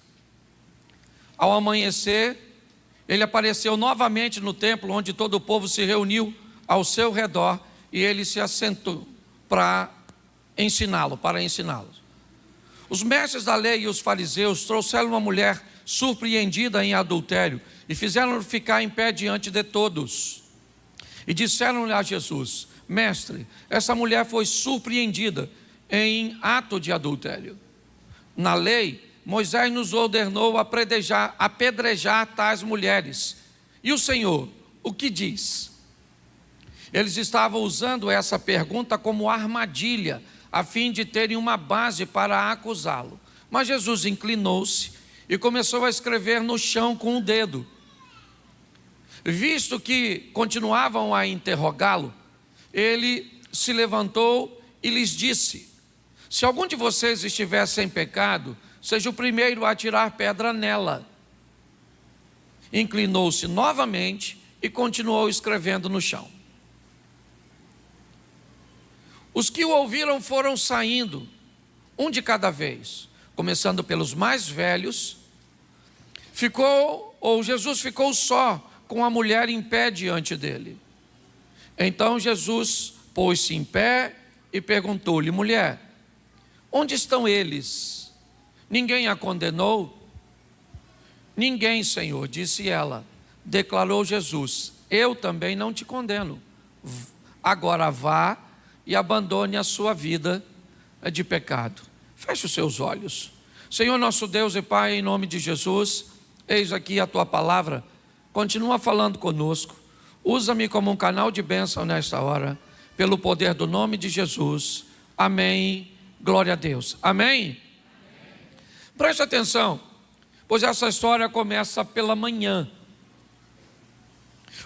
Ao amanhecer, ele apareceu novamente no templo, onde todo o povo se reuniu ao seu redor, e ele se assentou para ensiná-los. Os mestres da lei e os fariseus trouxeram uma mulher surpreendida em adultério e fizeram-no ficar em pé diante de todos. E disseram-lhe a Jesus: mestre, essa mulher foi surpreendida em ato de adultério. na lei, Moisés nos ordenou apedrejar tais mulheres. E o Senhor, o que diz? Eles estavam usando essa pergunta como armadilha, a fim de terem uma base para acusá-lo. Mas Jesus inclinou-se e começou a escrever no chão com o dedo. Visto que continuavam a interrogá-lo, ele se levantou e lhes disse: se algum de vocês estiver sem pecado, seja o primeiro a atirar pedra nela. Inclinou-se novamente e continuou escrevendo no chão. Os que o ouviram foram saindo, um de cada vez, começando pelos mais velhos. Jesus ficou só com a mulher em pé diante dele. Então Jesus pôs-se em pé e perguntou-lhe: mulher, onde estão eles? Ninguém a condenou? Ninguém, Senhor, disse ela. Declarou Jesus: eu também não te condeno. Agora vá e abandone a sua vida de pecado. Feche os seus olhos. Senhor nosso Deus e Pai, em nome de Jesus, eis aqui a tua palavra. Continua falando conosco. Usa-me como um canal de bênção nesta hora, pelo poder do nome de Jesus. Amém. Glória a Deus. Amém? Preste atenção, pois essa história começa pela manhã.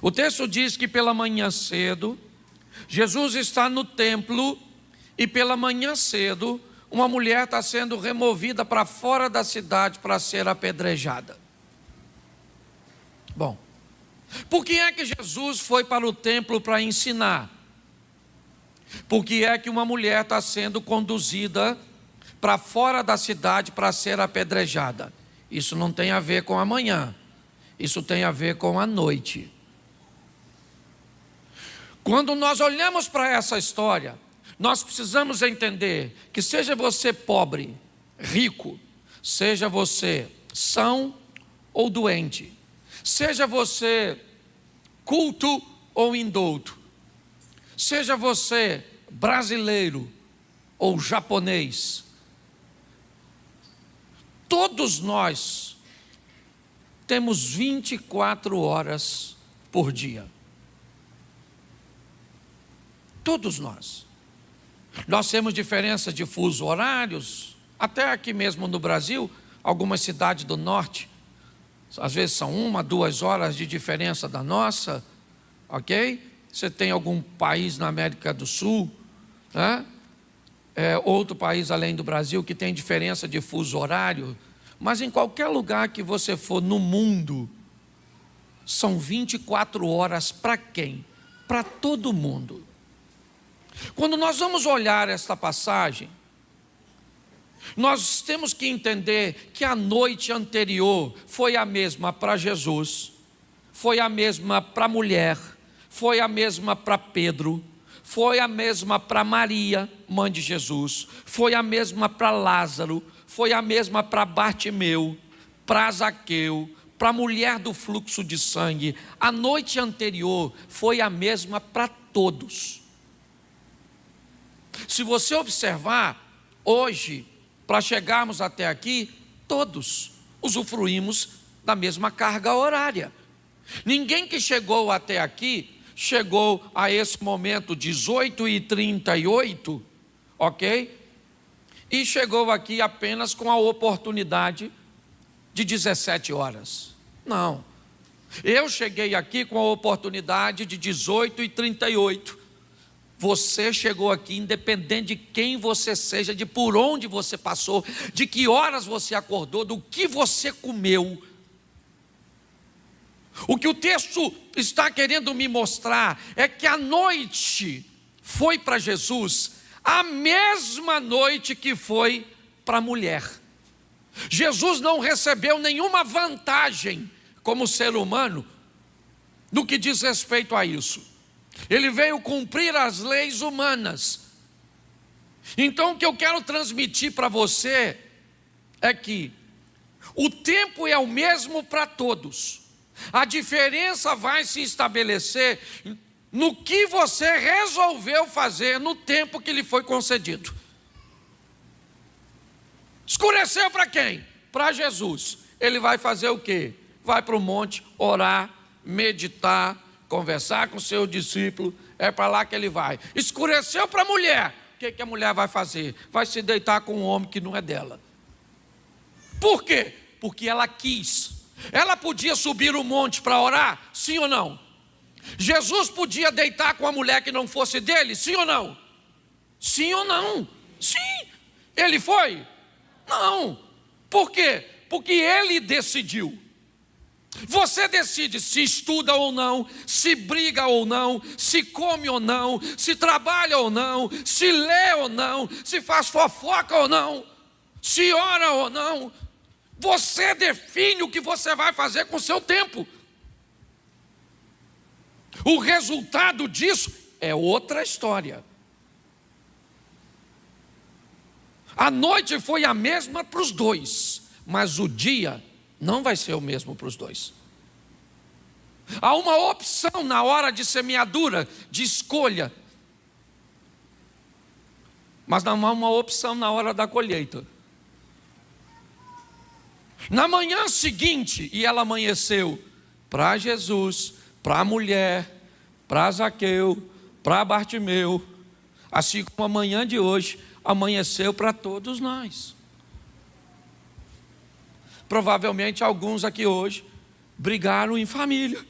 O texto diz que pela manhã cedo, Jesus está no templo e pela manhã cedo, uma mulher está sendo removida para fora da cidade para ser apedrejada. Bom, por que é que Jesus foi para o templo para ensinar? Por que é que uma mulher está sendo conduzida para fora da cidade para ser apedrejada? Isso não tem a ver com amanhã, isso tem a ver com a noite. Quando nós olhamos para essa história, nós precisamos entender que seja você pobre, rico, seja você são ou doente, seja você culto ou indouto, seja você brasileiro ou japonês, todos nós temos 24 horas por dia. Todos nós. Nós temos diferença de fuso horários, até aqui mesmo no Brasil, algumas cidades do norte, às vezes são 1, 2 horas de diferença da nossa, ok? Você tem algum país na América do Sul, né? Outro país além do Brasil que tem diferença de fuso horário, mas em qualquer lugar que você for no mundo, são 24 horas para quem? Para todo mundo. Quando nós vamos olhar esta passagem, nós temos que entender que a noite anterior foi a mesma para Jesus, foi a mesma para a mulher, foi a mesma para Pedro, foi a mesma para Maria, mãe de Jesus, foi a mesma para Lázaro, foi a mesma para Bartimeu, para Zaqueu, para a mulher do fluxo de sangue. A noite anterior foi a mesma para todos. Se você observar, hoje, para chegarmos até aqui, todos usufruímos da mesma carga horária. Ninguém que chegou até aqui, chegou a esse momento 18h38, ok? E chegou aqui apenas com a oportunidade de 17 horas. Não. Eu cheguei aqui com a oportunidade de 18h38. Você chegou aqui independente de quem você seja, de por onde você passou, de que horas você acordou, do que você comeu. O que o texto está querendo me mostrar é que a noite foi para Jesus a mesma noite que foi para a mulher. Jesus não recebeu nenhuma vantagem como ser humano no que diz respeito a isso. Ele veio cumprir as leis humanas. Então o que eu quero transmitir para você é que o tempo é o mesmo para todos. A diferença vai se estabelecer no que você resolveu fazer no tempo que lhe foi concedido. Escureceu para quem? Para Jesus. Ele vai fazer o quê? Vai para o monte orar, meditar, conversar com seus discípulos. É para lá que ele vai. Escureceu para a mulher. O que a mulher vai fazer? Vai se deitar com um homem que não é dela. Por quê? Porque ela quis. Ela podia subir o monte para orar? Sim ou não? Jesus podia deitar com a mulher que não fosse dele? Sim ou não? Sim ou não? Sim. Ele foi? Não. Por quê? Porque ele decidiu. Você decide se estuda ou não, se briga ou não, se come ou não, se trabalha ou não, se lê ou não, se faz fofoca ou não, se ora ou não. Você define o que você vai fazer com o seu tempo. O resultado disso é outra história. A noite foi a mesma para os dois, mas o dia não vai ser o mesmo para os dois. Há uma opção na hora de semeadura, de escolha, mas não há uma opção na hora da colheita. Na manhã seguinte, e ela amanheceu para Jesus, para a mulher, para Zaqueu, para Bartimeu, assim como a manhã de hoje amanheceu para todos nós. Provavelmente alguns aqui hoje brigaram em família.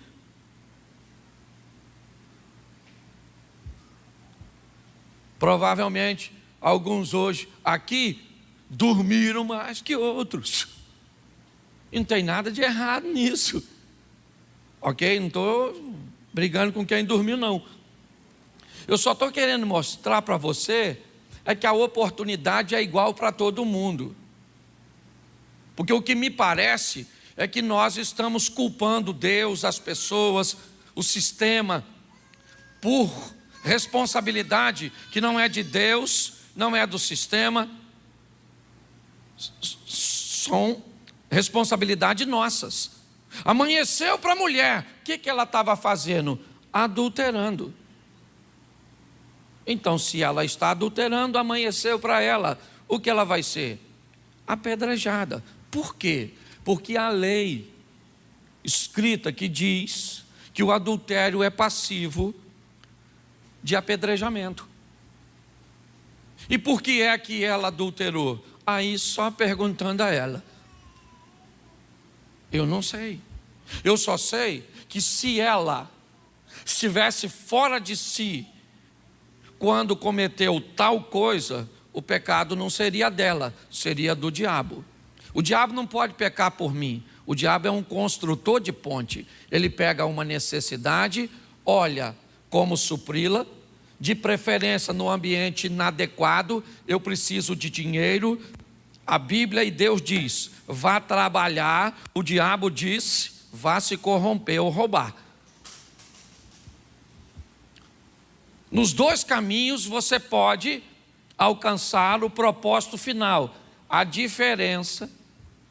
Provavelmente alguns hoje aqui dormiram mais que outros. E não tem nada de errado nisso. Ok? Não estou brigando com quem dormiu, não. Eu só estou querendo mostrar para você é que a oportunidade é igual para todo mundo. Porque o que me parece é que nós estamos culpando Deus, as pessoas, o sistema, por responsabilidade que não é de Deus, não é do sistema, são responsabilidade nossas. Amanheceu para a mulher, o que ela estava fazendo? Adulterando. Então, se ela está adulterando, amanheceu para ela, o que ela vai ser? Apedrejada. Por quê? Porque a lei escrita que diz que o adultério é passivo de apedrejamento. E por que é que ela adulterou? Aí só perguntando a ela. Eu não sei. Eu só sei que se ela estivesse fora de si quando cometeu tal coisa, o pecado não seria dela, seria do diabo. O diabo não pode pecar por mim. O diabo é um construtor de ponte. Ele pega uma necessidade, olha como supri-la, de preferência no ambiente inadequado. Eu preciso de dinheiro. A Bíblia e Deus diz, vá trabalhar. O diabo diz, vá se corromper ou roubar. Nos dois caminhos você pode alcançar o propósito final. A diferença,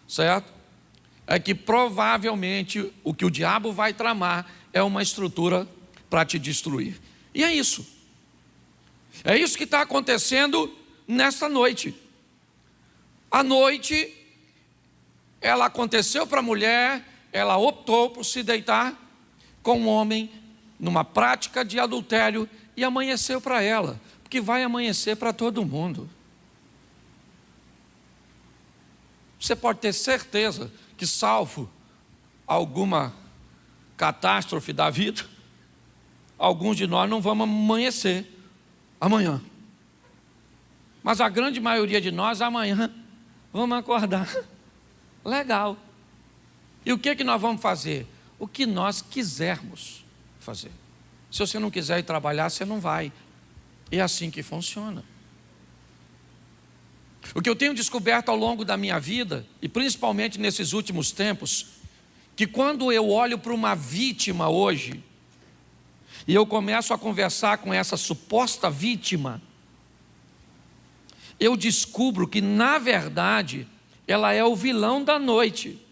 certo? É que provavelmente o que o diabo vai tramar é uma estrutura para te destruir. E é isso. É isso que está acontecendo nesta noite. A noite, ela aconteceu para a mulher, ela optou por se deitar com um homem numa prática de adultério e amanheceu para ela, porque vai amanhecer para todo mundo. Você pode ter certeza que, salvo alguma catástrofe da vida, alguns de nós não vamos amanhecer amanhã. Mas a grande maioria de nós, amanhã, vamos acordar. Legal. E o que nós vamos fazer? O que nós quisermos fazer. Se você não quiser ir trabalhar, você não vai. É assim que funciona. O que eu tenho descoberto ao longo da minha vida, e principalmente nesses últimos tempos, que quando eu olho para uma vítima hoje, e eu começo a conversar com essa suposta vítima, eu descubro que, na verdade, ela é o vilão da noite.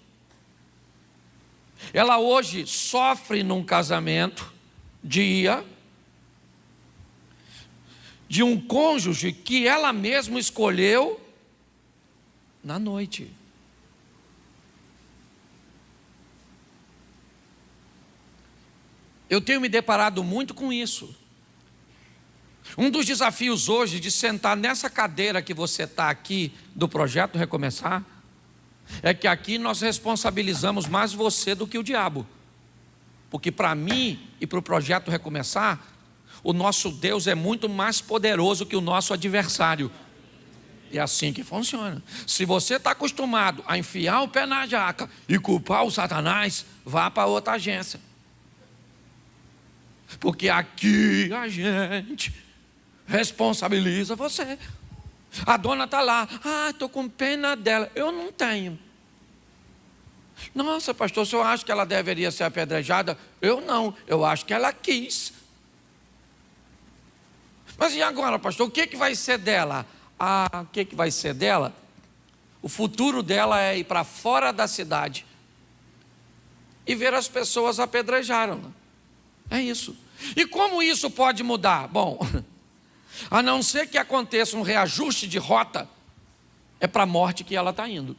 Ela hoje sofre num casamento, de um cônjuge que ela mesma escolheu, na noite. Eu tenho me deparado muito com isso. Um dos desafios hoje de sentar nessa cadeira que você está aqui, do Projeto Recomeçar, é que aqui nós responsabilizamos mais você do que o diabo. Porque para mim e para o Projeto Recomeçar, o nosso Deus é muito mais poderoso que o nosso adversário. É assim que funciona. Se você está acostumado a enfiar o pé na jaca e culpar o Satanás, vá para outra agência. Porque aqui a gente responsabiliza você. A dona está lá, estou com pena dela. Eu não tenho. Nossa, pastor, o senhor acha que ela deveria ser apedrejada? Eu não, eu acho que ela quis. Mas e agora, pastor, o que vai ser dela? O que vai ser dela? O futuro dela é ir para fora da cidade e ver as pessoas apedrejaram. É isso. E como isso pode mudar? Bom, a não ser que aconteça um reajuste de rota, é para a morte que ela está indo.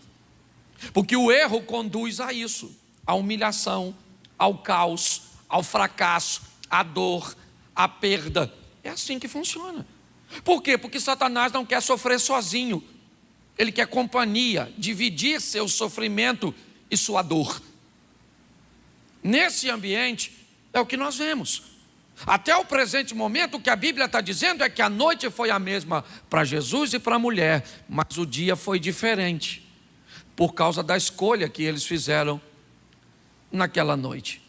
Porque o erro conduz a isso, à humilhação, ao caos, ao fracasso, à dor, à perda. É assim que funciona. Por quê? Porque Satanás não quer sofrer sozinho. Ele quer companhia, dividir seu sofrimento e sua dor. Nesse ambiente, é o que nós vemos. Até o presente momento, o que a Bíblia está dizendo é que a noite foi a mesma para Jesus e para a mulher, mas o dia foi diferente, por causa da escolha que eles fizeram naquela noite.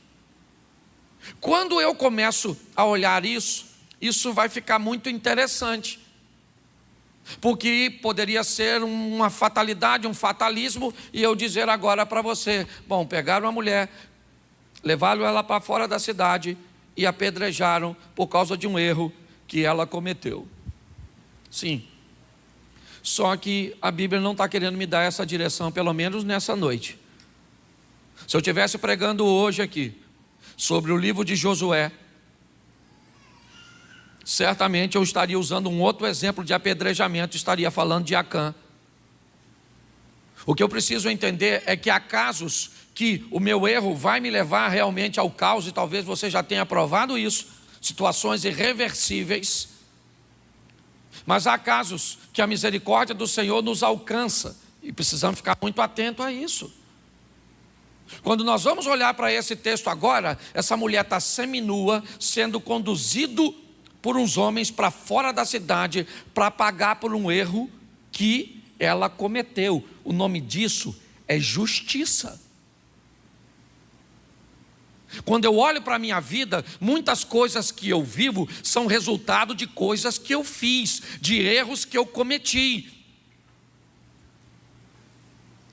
Quando eu começo a olhar isso vai ficar muito interessante, porque poderia ser uma fatalidade, um fatalismo, e eu dizer agora para você: bom, pegaram a mulher, levaram ela para fora da cidade e apedrejaram por causa de um erro que ela cometeu. Sim. Só que a Bíblia não está querendo me dar essa direção, pelo menos nessa noite. Se eu estivesse pregando hoje aqui sobre o livro de Josué, certamente eu estaria usando um outro exemplo de apedrejamento, estaria falando de Acã. O que eu preciso entender é que há casos que o meu erro vai me levar realmente ao caos, e talvez você já tenha provado isso, situações irreversíveis. Mas há casos que a misericórdia do Senhor nos alcança, e precisamos ficar muito atentos a isso. Quando nós vamos olhar para esse texto agora, essa mulher está seminua, sendo conduzido por uns homens para fora da cidade, para pagar por um erro que ela cometeu. O nome disso é justiça. Quando eu olho para a minha vida, muitas coisas que eu vivo são resultado de coisas que eu fiz, de erros que eu cometi.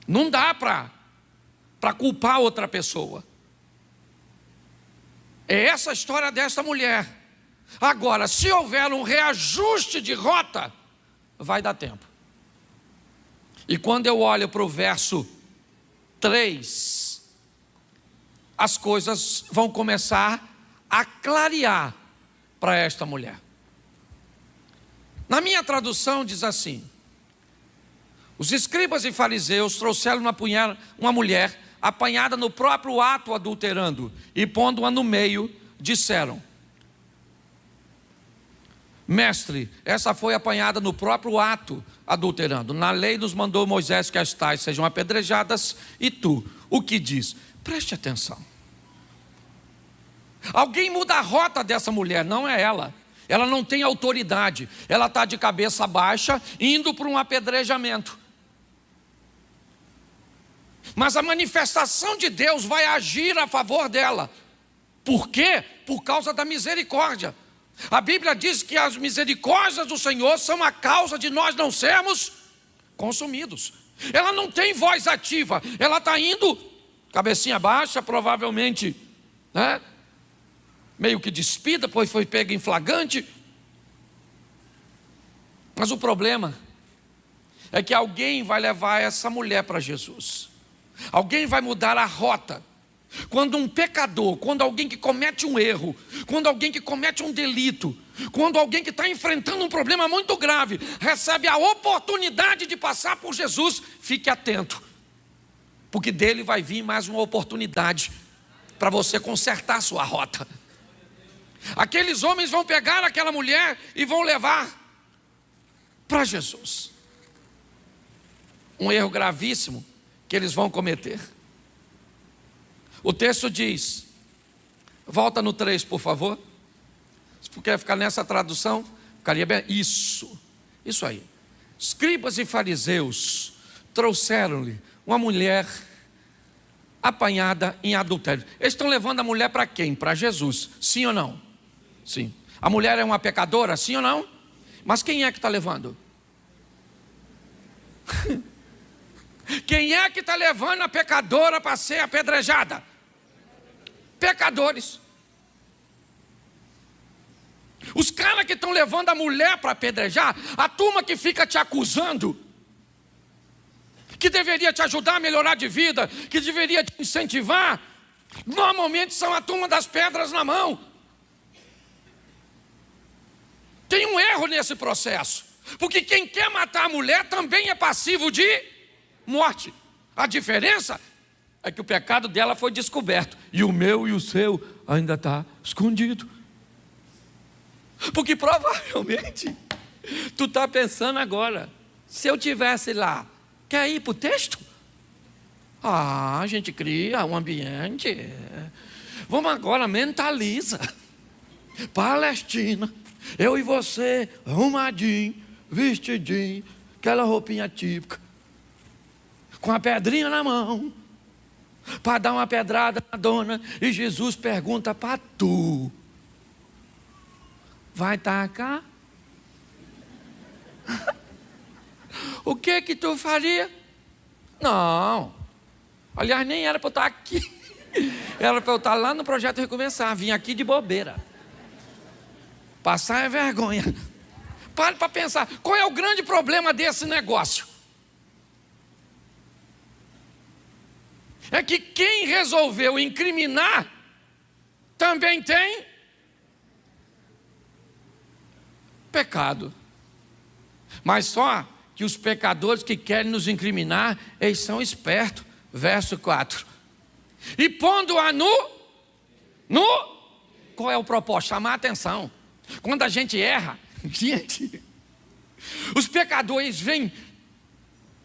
Não dá para culpar outra pessoa. É essa a história dessa mulher. Agora, se houver um reajuste de rota, vai dar tempo. E quando eu olho para o verso 3, as coisas vão começar a clarear para esta mulher. Na minha tradução diz assim: os escribas e fariseus trouxeram uma mulher apanhada no próprio ato adulterando, e pondo-a no meio, disseram: mestre, essa foi apanhada no próprio ato adulterando. Na lei nos mandou Moisés que as tais sejam apedrejadas, e tu, o que diz? Preste atenção. Alguém muda a rota dessa mulher, não é ela. Ela não tem autoridade. Ela está de cabeça baixa, indo para um apedrejamento. Mas a manifestação de Deus vai agir a favor dela. Por quê? Por causa da misericórdia. A Bíblia diz que as misericórdias do Senhor são a causa de nós não sermos consumidos. Ela não tem voz ativa. Ela está indo, cabecinha baixa, provavelmente, meio que despida, pois foi pega em flagrante. Mas o problema é que alguém vai levar essa mulher para Jesus. Alguém vai mudar a rota. Quando um pecador, quando alguém que comete um erro, quando alguém que comete um delito, quando alguém que está enfrentando um problema muito grave, recebe a oportunidade de passar por Jesus, fique atento, porque dele vai vir mais uma oportunidade para você consertar a sua rota. Aqueles homens vão pegar aquela mulher e vão levar para Jesus. Um erro gravíssimo que eles vão cometer. O texto diz, volta no 3, por favor. Se quer ficar nessa tradução, ficaria bem. Isso aí. Escribas e fariseus trouxeram-lhe uma mulher apanhada em adultério. Eles estão levando a mulher para quem? Para Jesus, sim ou não? Sim. A mulher é uma pecadora, sim ou não? Mas quem é que está levando? Quem é que está levando a pecadora para ser apedrejada? Pecadores. Os caras que estão levando a mulher para apedrejar, a turma que fica te acusando, que deveria te ajudar a melhorar de vida, que deveria te incentivar, normalmente são a turma das pedras na mão. Tem um erro nesse processo, porque quem quer matar a mulher também é passivo de morte. A diferença é que o pecado dela foi descoberto, e o meu e o seu ainda está escondido. Porque provavelmente tu está pensando agora, se eu tivesse lá, quer ir para o texto? A gente cria um ambiente. Vamos agora, mentaliza. Palestina, eu e você, arrumadinho, vestidinho, aquela roupinha típica, com a pedrinha na mão, para dar uma pedrada na dona, e Jesus pergunta para tu: vai tacar? O que tu faria? Não. Aliás, nem era para eu estar aqui. Era para eu estar lá no Projeto Recomeçar. Vim aqui de bobeira. Passar é vergonha. Pare para pensar. Qual é o grande problema desse negócio? É que quem resolveu incriminar também tem pecado. Mas só que os pecadores que querem nos incriminar, eles são espertos. Verso 4. E pondo-a qual é o propósito? Chamar a atenção. Quando a gente erra, gente, os pecadores vêm,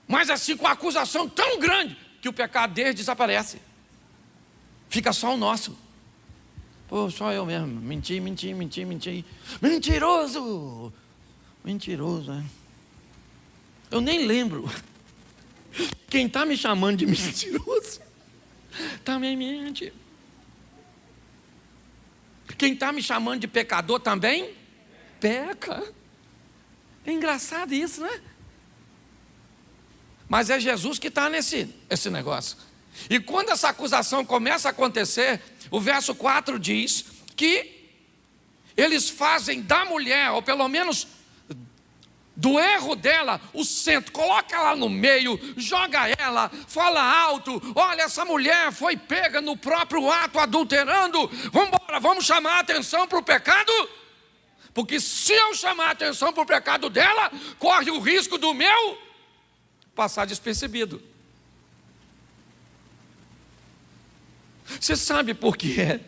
mas assim com a acusação tão grande, que o pecado deles desaparece. Fica só o nosso. Pô, só eu mesmo. Menti. Mentiroso, né? Eu nem lembro. Quem está me chamando de mentiroso também mente. Quem está me chamando de pecador também peca. É engraçado isso, né? Mas é Jesus que está nesse negócio. E quando essa acusação começa a acontecer, o verso 4 diz que eles fazem da mulher, ou pelo menos do erro dela, o centro. Coloca ela no meio, joga ela, fala alto: olha, essa mulher foi pega no próprio ato adulterando. Vamos embora, vamos chamar a atenção para o pecado, porque se eu chamar a atenção para o pecado dela, corre o risco do meu passar despercebido. Você sabe por quê?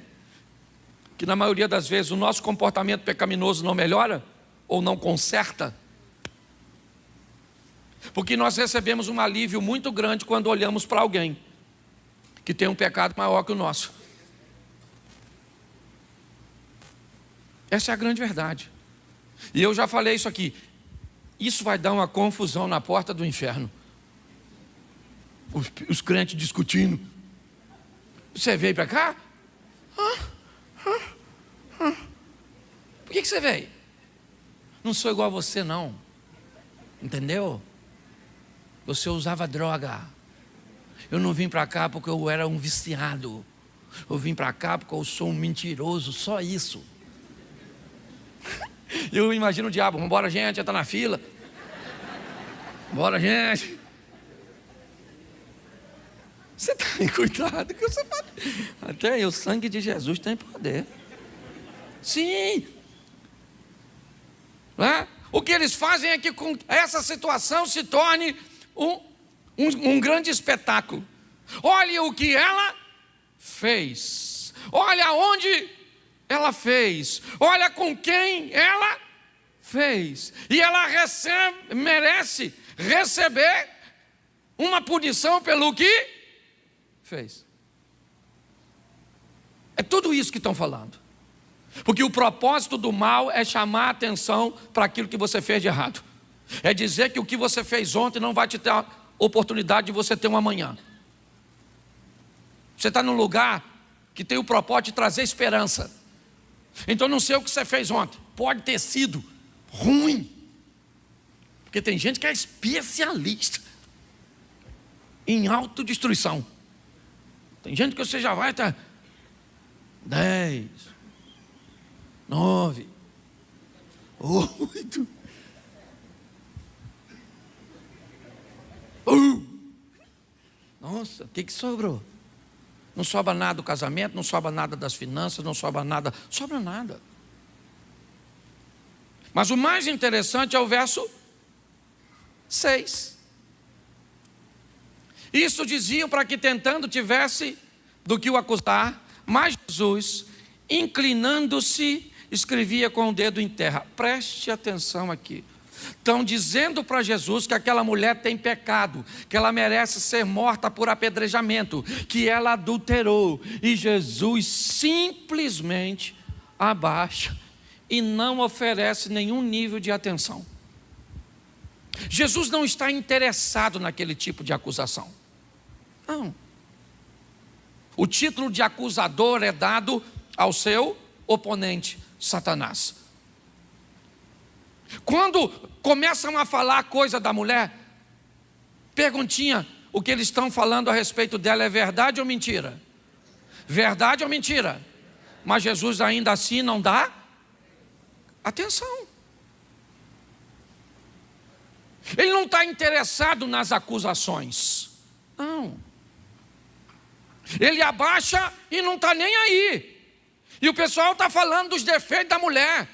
Que na maioria das vezes o nosso comportamento pecaminoso não melhora ou não conserta? Porque nós recebemos um alívio muito grande quando olhamos para alguém que tem um pecado maior que o nosso. Essa é a grande verdade. E eu já falei isso aqui. Isso vai dar uma confusão na porta do inferno. Os crentes discutindo. Você veio para cá? Por que você veio? Não sou igual a você, não. Entendeu? Você usava droga. Eu não vim para cá porque eu era um viciado. Eu vim para cá porque eu sou um mentiroso. Só isso. Eu imagino o diabo: vamos embora, gente, já está na fila. Bora, gente. Você está Cuidado que você pode. Até aí, o sangue de Jesus tem poder. Sim. Né? O que eles fazem é que com essa situação se torne um grande espetáculo. Olha o que ela fez. Olha onde ela fez. Olha com quem ela fez. E ela merece receber uma punição pelo que fez. É tudo isso que estão falando. Porque o propósito do mal é chamar a atenção para aquilo que você fez de errado. É dizer que o que você fez ontem não vai te ter a oportunidade de você ter um amanhã. Você está num lugar que tem o propósito de trazer esperança. Então não sei o que você fez ontem. Pode ter sido ruim. Porque tem gente que é especialista em autodestruição. Tem gente que você já vai estar 10, 9, 8. Nossa, o que sobrou? Não sobra nada do casamento, não sobra nada das finanças, não sobra nada, sobra nada. Mas o mais interessante é o verso 6. Isso diziam para que tentando tivesse do que o acusar, mas Jesus, inclinando-se, escrevia com o dedo em terra. Preste atenção aqui. Estão dizendo para Jesus que aquela mulher tem pecado, que ela merece ser morta por apedrejamento, que ela adulterou. E Jesus simplesmente abaixa e não oferece nenhum nível de atenção. Jesus não está interessado naquele tipo de acusação. Não. O título de acusador é dado ao seu oponente, Satanás. Quando começam a falar coisa da mulher, perguntinha, o que eles estão falando a respeito dela é verdade ou mentira? Verdade ou mentira? Mas Jesus ainda assim não dá atenção. Ele não está interessado nas acusações. Não. Ele abaixa e não está nem aí. E o pessoal está falando dos defeitos da mulher.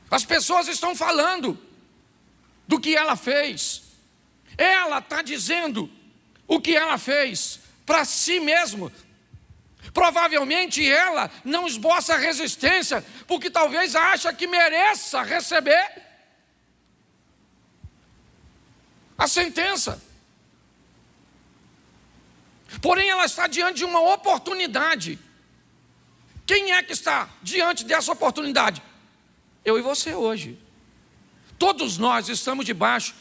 As pessoas estão falando do que ela fez. Ela está dizendo o que ela fez para si mesma. Provavelmente ela não esboça resistência, porque talvez acha que mereça receber a sentença. Porém, ela está diante de uma oportunidade. Quem é que está diante dessa oportunidade? Eu e você hoje. Todos nós estamos debaixo,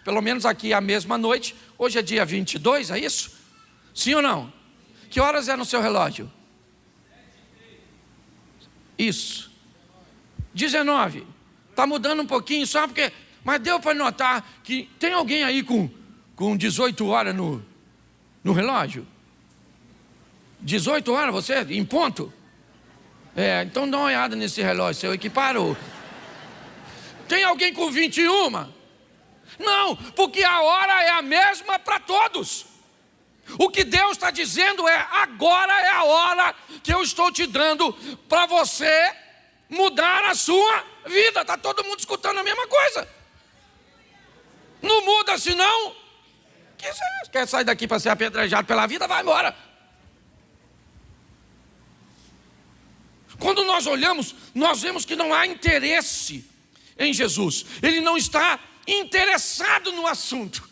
pelo menos aqui a mesma noite. Hoje é dia 22, é isso? Sim ou não? Que horas é no seu relógio? Isso. 19. Está mudando um pouquinho, só porque... Mas deu para notar que tem alguém aí com 18 horas no relógio? 18 horas você? Em ponto? Então dá uma olhada nesse relógio seu que parou. Tem alguém com 21? Não, porque a hora é a mesma para todos. O que Deus está dizendo é: agora é a hora que eu estou te dando para você mudar a sua vida. Está todo mundo escutando a mesma coisa. Não muda senão. Quer sair daqui para ser apedrejado pela vida? Vai embora. Quando nós olhamos, nós vemos que não há interesse em Jesus. Ele não está interessado no assunto.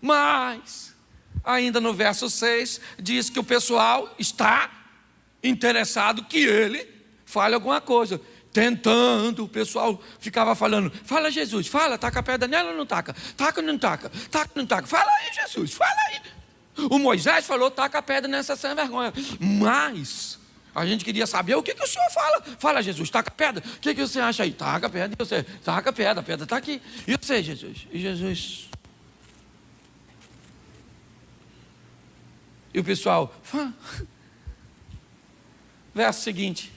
Mas, ainda no verso 6, diz que o pessoal está interessado que ele fale alguma coisa. Tentando, o pessoal ficava falando: fala Jesus, fala, taca a pedra nela ou não taca? Taca ou não taca? Taca ou não taca? Fala aí Jesus, fala aí. O Moisés falou: taca a pedra nessa sem vergonha. Mas a gente queria saber o que o senhor fala. Fala Jesus, taca a pedra. O que você acha aí? Taca a pedra. E você? Taca a pedra está aqui. E você, Jesus? E Jesus? E o pessoal, verso seguinte.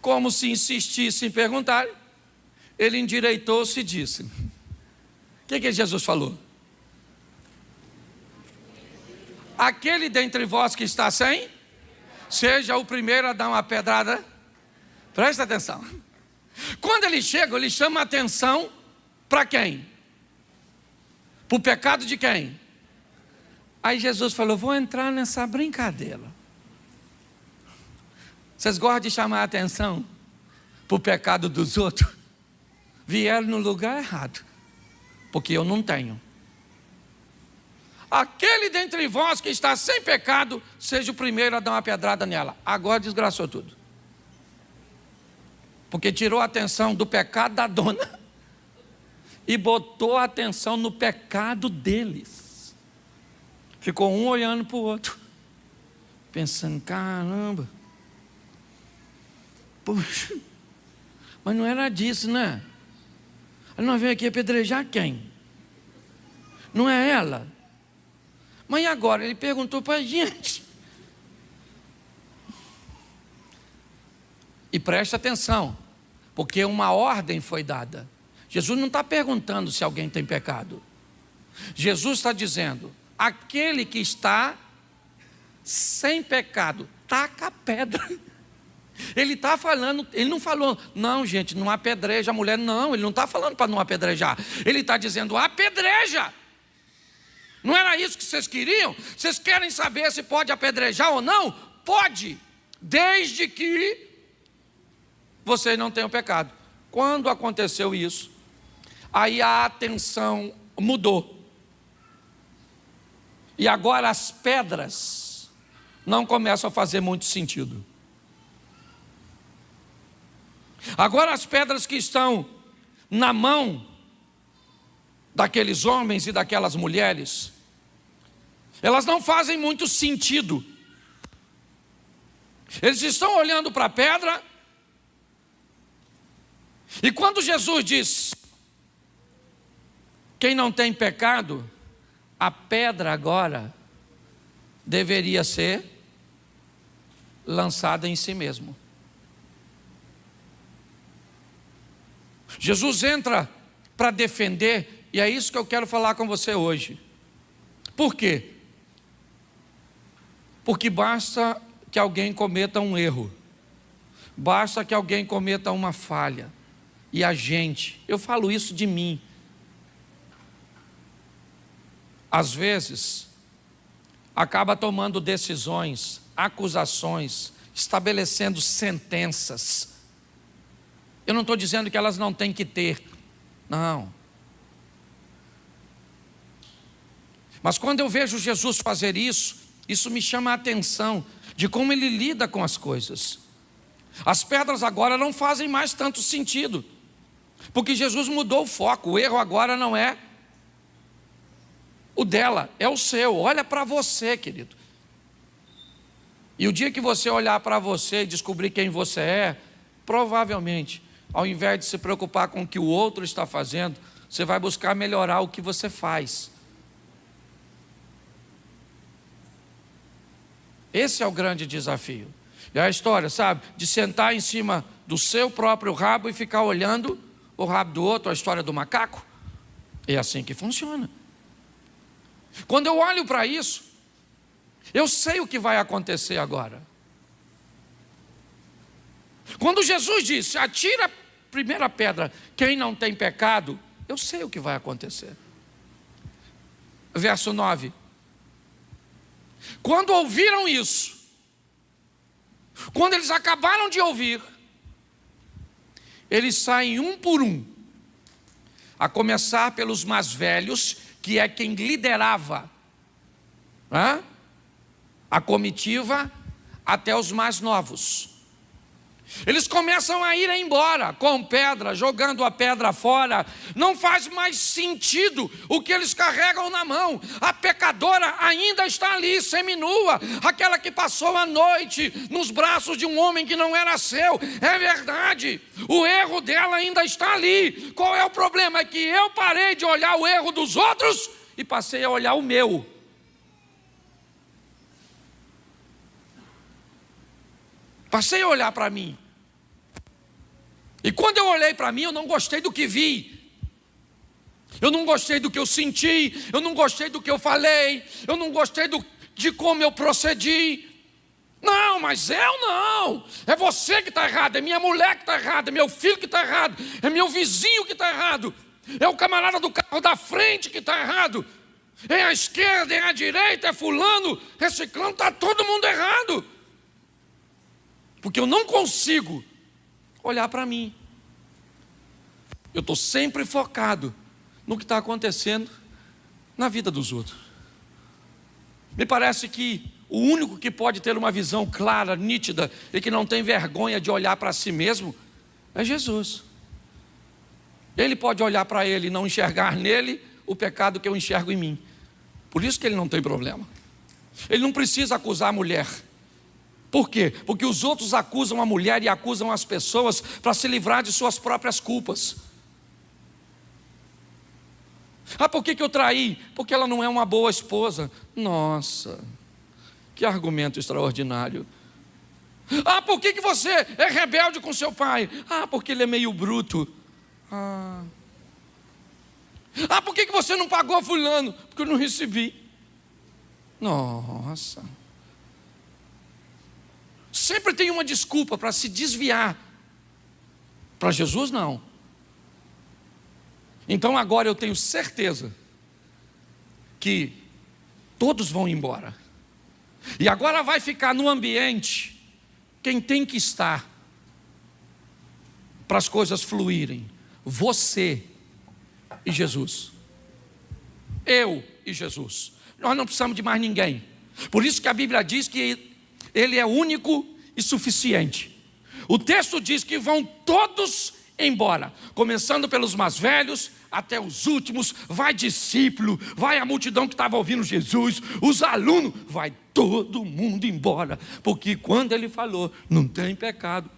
Como se insistisse em perguntar, ele endireitou-se e disse: O que Jesus falou? Aquele dentre vós que está sem, seja o primeiro a dar uma pedrada. Presta atenção. Quando ele chega, ele chama a atenção para quem? Para o pecado de quem? Aí Jesus falou, vou entrar nessa brincadeira. Vocês gostam de chamar a atenção para o pecado dos outros? Vieram no lugar errado, porque eu não tenho. Aquele dentre vós que está sem pecado, seja o primeiro a dar uma pedrada nela. Agora desgraçou tudo. Porque tirou a atenção do pecado da dona e botou a atenção no pecado deles. Ficou um olhando para o outro, pensando, caramba, poxa, mas não era disso, né? Ela não veio aqui apedrejar quem? Não é ela? Mas e agora? Ele perguntou para a gente. E preste atenção, porque uma ordem foi dada. Jesus não está perguntando se alguém tem pecado. Jesus está dizendo, aquele que está sem pecado, taca a pedra. Ele está falando, ele não falou, não gente, não apedreja a mulher, não, ele não está falando para não apedrejar. Ele está dizendo, apedreja. Não era isso que vocês queriam? Vocês querem saber se pode apedrejar ou não? Pode, desde que vocês não tenham pecado. Quando aconteceu isso, aí a atenção mudou. E agora as pedras não começam a fazer muito sentido. Agora as pedras que estão na mão daqueles homens e daquelas mulheres, elas não fazem muito sentido. Eles estão olhando para a pedra, e quando Jesus diz, quem não tem pecado, a pedra agora deveria ser lançada em si mesmo. Jesus entra para defender, e é isso que eu quero falar com você hoje. Por quê? Porque basta que alguém cometa um erro, basta que alguém cometa uma falha, e a gente, eu falo isso de mim, às vezes, acaba tomando decisões, acusações, estabelecendo sentenças. Eu não estou dizendo que elas não têm que ter, não. Mas quando eu vejo Jesus fazer isso, isso me chama a atenção de como ele lida com as coisas. As pedras agora não fazem mais tanto sentido, porque Jesus mudou o foco. O erro agora não é o dela, é o seu. Olha para você, querido. E o dia que você olhar para você e descobrir quem você é, provavelmente, ao invés de se preocupar com o que o outro está fazendo, você vai buscar melhorar o que você faz. Esse é o grande desafio. É a história, sabe, de sentar em cima do seu próprio rabo e ficar olhando o rabo do outro, a história do macaco. É assim que funciona. Quando eu olho para isso, eu sei o que vai acontecer agora. Quando Jesus disse, atira a primeira pedra, quem não tem pecado, eu sei o que vai acontecer. Verso 9. Quando ouviram isso, quando eles acabaram de ouvir, eles saem um por um, a começar pelos mais velhos, que é quem liderava a comitiva, até os mais novos. Eles começam a ir embora com pedra, jogando a pedra fora. Não faz mais sentido o que eles carregam na mão. A pecadora ainda está ali, seminua, aquela que passou a noite nos braços de um homem que não era seu. É verdade, o erro dela ainda está ali. Qual é o problema? É que eu parei de olhar o erro dos outros e passei a olhar o meu. Passei a olhar para mim. E quando eu olhei para mim, eu não gostei do que vi. Eu não gostei do que eu senti, eu não gostei do que eu falei, eu não gostei de como eu procedi. Não, mas eu não. É você que está errado, é minha mulher que está errada, é meu filho que está errado, é meu vizinho que está errado, é o camarada do carro da frente que está errado, é a esquerda, é a direita, é fulano, é ciclano, está todo mundo errado. Porque eu não consigo olhar para mim. Eu estou sempre focado no que está acontecendo na vida dos outros. Me parece que o único que pode ter uma visão clara, nítida, e que não tem vergonha de olhar para si mesmo, é Jesus. Ele pode olhar para ele e não enxergar nele o pecado que eu enxergo em mim. Por isso que ele não tem problema. Ele não precisa acusar a mulher. Por quê? Porque os outros acusam a mulher e acusam as pessoas para se livrar de suas próprias culpas. Ah, por que eu traí? Porque ela não é uma boa esposa. Nossa, que argumento extraordinário. Ah, por que você é rebelde com seu pai? Ah, porque ele é meio bruto. Ah, por que você não pagou fulano? Porque eu não recebi. Nossa. Sempre tem uma desculpa para se desviar. Para Jesus não. Então agora eu tenho certeza que todos vão embora. E agora vai ficar no ambiente quem tem que estar para as coisas fluírem. Você e Jesus. Eu e Jesus. Nós não precisamos de mais ninguém. Por isso que a Bíblia diz que Ele é único e suficiente. O texto diz que vão todos embora, começando pelos mais velhos até os últimos. Vai discípulo, vai a multidão que estava ouvindo Jesus, os alunos, vai todo mundo embora, porque quando ele falou, não tem pecado,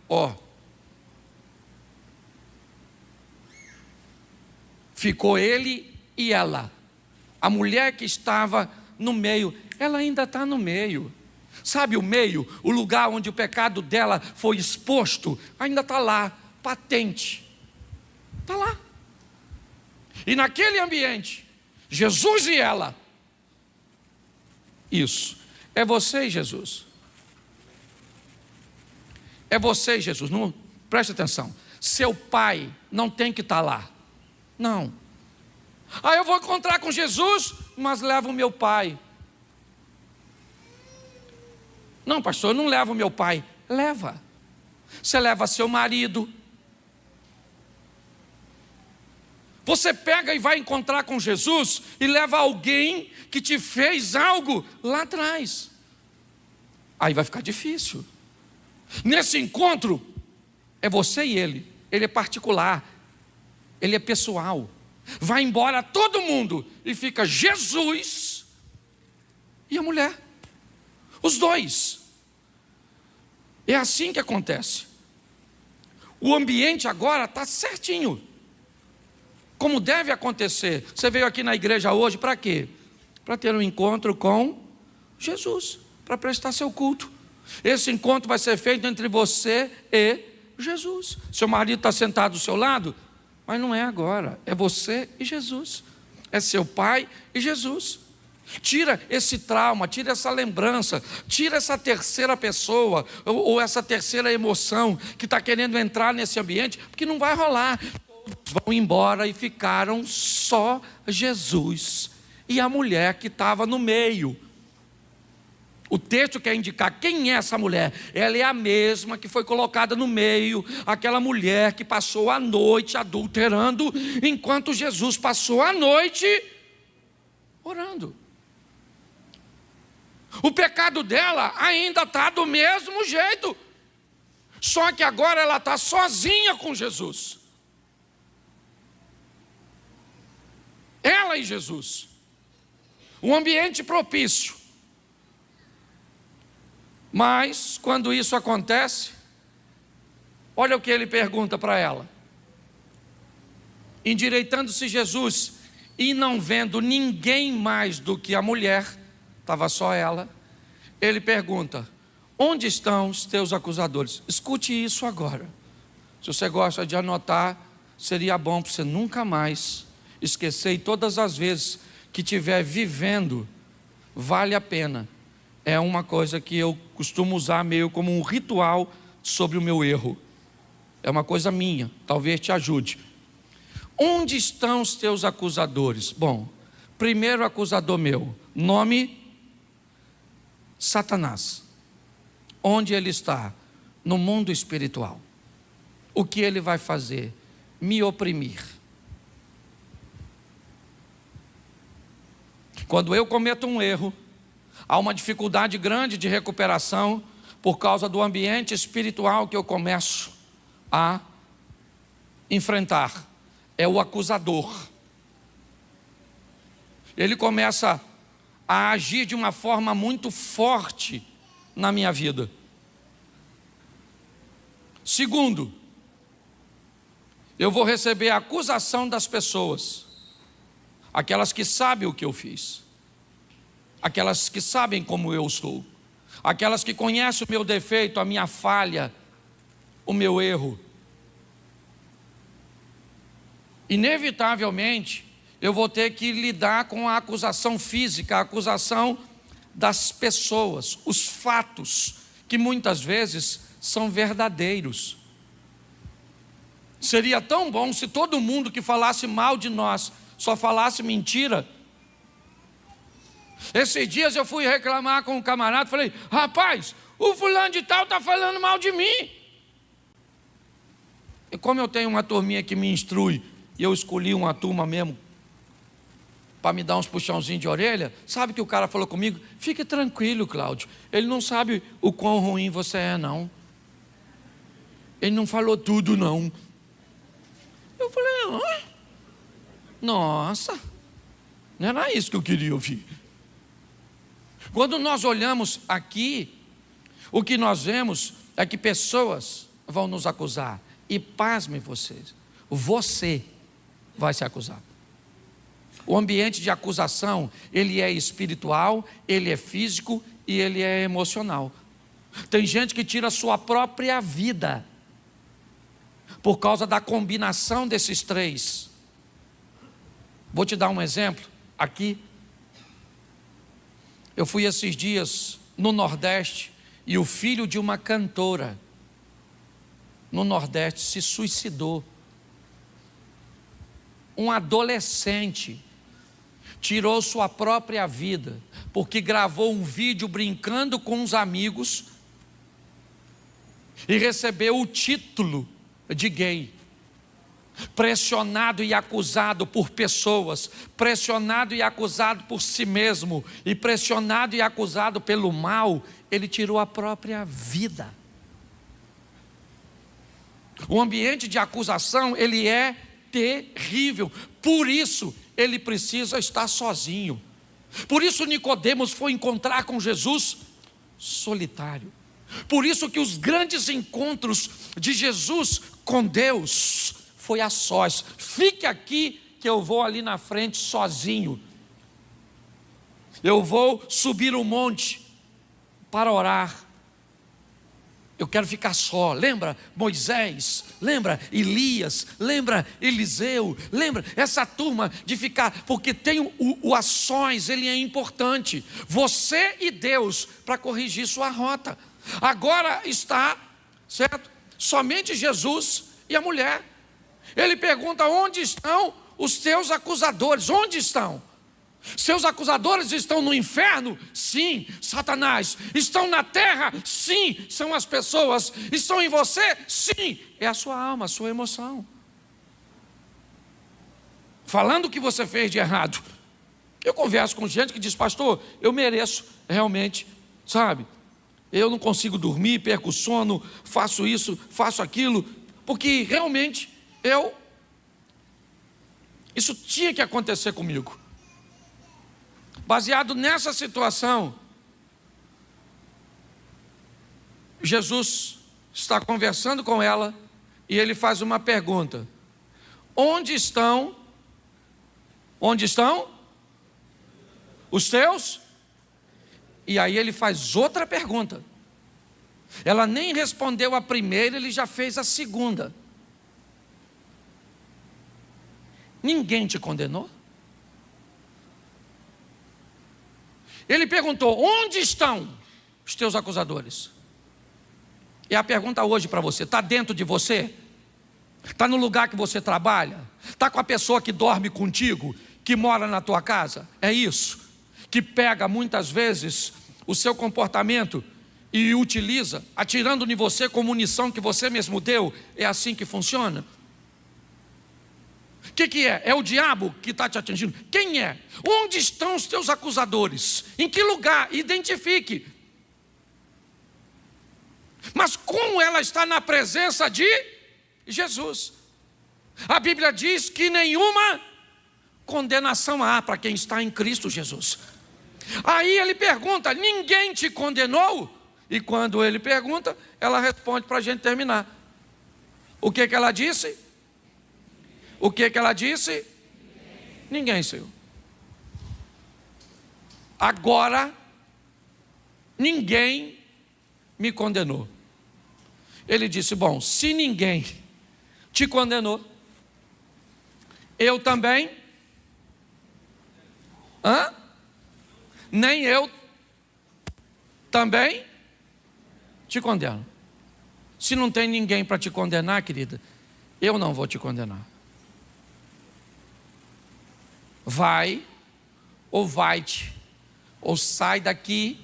ficou ele e ela. A mulher que estava no meio, ela ainda está no meio. Sabe o meio, o lugar onde o pecado dela foi exposto, ainda está lá, patente, está lá. E naquele ambiente, Jesus e ela, isso, é você e Jesus. É você e Jesus, não, preste atenção, seu pai não tem que estar lá, não. Eu vou encontrar com Jesus, mas levo o meu pai. Não, pastor, eu não levo meu pai. Leva. Você leva seu marido. Você pega e vai encontrar com Jesus e leva alguém que te fez algo lá atrás. Aí vai ficar difícil. Nesse encontro, é você e ele. Ele é particular. Ele é pessoal. Vai embora todo mundo e fica Jesus e a mulher. Os dois. É assim que acontece. O ambiente agora está certinho, como deve acontecer. Você veio aqui na igreja hoje para quê? Para ter um encontro com Jesus, para prestar seu culto. Esse encontro vai ser feito entre você e Jesus. Seu marido está sentado do seu lado, mas não é agora, é você e Jesus. É seu pai e Jesus. Tira esse trauma, tira essa lembrança, tira essa terceira pessoa ou essa terceira emoção que está querendo entrar nesse ambiente, porque não vai rolar. Todos vão embora e ficaram só Jesus e a mulher que estava no meio. O texto quer indicar quem é essa mulher. Ela é a mesma que foi colocada no meio, aquela mulher que passou a noite adulterando, enquanto Jesus passou a noite orando. O pecado dela ainda está do mesmo jeito, só que agora ela está sozinha com Jesus. Ela e Jesus. Um ambiente propício. Mas, quando isso acontece, olha o que ele pergunta para ela. Endireitando-se Jesus, e não vendo ninguém mais do que a mulher, estava só ela, ele pergunta: onde estão os teus acusadores? Escute isso agora. Se você gosta de anotar, seria bom para você nunca mais esquecer, e todas as vezes que estiver vivendo, vale a pena. É uma coisa que eu costumo usar meio como um ritual sobre o meu erro. É uma coisa minha, talvez te ajude. Onde estão os teus acusadores? Bom, primeiro acusador meu, nome Satanás. Onde ele está? No mundo espiritual. O que ele vai fazer? Me oprimir. Quando eu cometo um erro, há uma dificuldade grande de recuperação por causa do ambiente espiritual que eu começo a enfrentar. É o acusador. Ele começa a agir de uma forma muito forte na minha vida. Segundo, eu vou receber a acusação das pessoas, aquelas que sabem o que eu fiz, aquelas que sabem como eu sou, aquelas que conhecem o meu defeito, a minha falha, o meu erro. Inevitavelmente, eu vou ter que lidar com a acusação física, a acusação das pessoas, os fatos, que muitas vezes são verdadeiros. Seria tão bom se todo mundo que falasse mal de nós só falasse mentira. Esses dias eu fui reclamar com um camarada, falei: rapaz, o fulano de tal está falando mal de mim. E como eu tenho uma turminha que me instrui, e eu escolhi uma turma mesmo para me dar uns puxãozinhos de orelha, sabe que o cara falou comigo? Fique tranquilo, Cláudio, ele não sabe o quão ruim você é, não. Ele não falou tudo, não. Eu falei: nossa, não era isso que eu queria ouvir. Quando nós olhamos aqui, o que nós vemos é que pessoas vão nos acusar. E pasmem vocês, você vai se acusar. O ambiente de acusação, ele é espiritual, ele é físico e ele é emocional. Tem gente que tira a sua própria vida por causa da combinação desses três. Vou te dar um exemplo aqui. Eu fui esses dias no Nordeste e o filho de uma cantora no Nordeste se suicidou. Um adolescente tirou sua própria vida porque gravou um vídeo brincando com os amigos e recebeu o título de gay. Pressionado e acusado por pessoas, pressionado e acusado por si mesmo, e pressionado e acusado pelo mal, ele tirou a própria vida. O ambiente de acusação, ele é terrível. Por isso, ele precisa estar sozinho. Por isso, Nicodemos foi encontrar com Jesus solitário. Por isso que os grandes encontros de Jesus com Deus foi a sós. Fique aqui que eu vou ali na frente sozinho. Eu vou subir o monte para orar. Eu quero ficar só. Lembra Moisés? Lembra Elias? Lembra Eliseu? Lembra essa turma de ficar? Porque tem o a sós, ele é importante. Você e Deus para corrigir sua rota. Agora está, certo? Somente Jesus e a mulher. Ele pergunta: onde estão os teus acusadores? Onde estão? Seus acusadores estão no inferno? Sim. Satanás. Estão na terra? Sim. São as pessoas. Estão em você? Sim. É a sua alma, a sua emoção. Falando o que você fez de errado. Eu converso com gente que diz: pastor, eu mereço realmente, sabe? Eu não consigo dormir, perco o sono, faço isso, faço aquilo, porque realmente isso tinha que acontecer comigo. Baseado nessa situação, Jesus está conversando com ela e ele faz uma pergunta: onde estão os teus? E aí ele faz outra pergunta. Ela nem respondeu a primeira, ele já fez a segunda. ninguém te condenou? Ele perguntou: onde estão os teus acusadores? E a pergunta hoje para você: está dentro de você? Está no lugar que você trabalha? Está com a pessoa que dorme contigo, que mora na tua casa? É isso? Que pega muitas vezes o seu comportamento e utiliza, atirando em você com munição que você mesmo deu? É assim que funciona? O que é? É o diabo que está te atingindo? Quem é? Onde estão os teus acusadores? Em que lugar? Identifique. Mas como ela está na presença de Jesus? A Bíblia diz que nenhuma condenação há para quem está em Cristo Jesus. Aí ele pergunta: ninguém te condenou? E quando ele pergunta, ela responde para a gente terminar. O que ela disse? O que ela disse? Ninguém, Senhor. Agora, ninguém me condenou. Ele disse: bom, se ninguém te condenou, eu também, nem eu também te condeno. Se não tem ninguém para te condenar, querida, eu não vou te condenar. Vai, ou vai-te, ou sai daqui,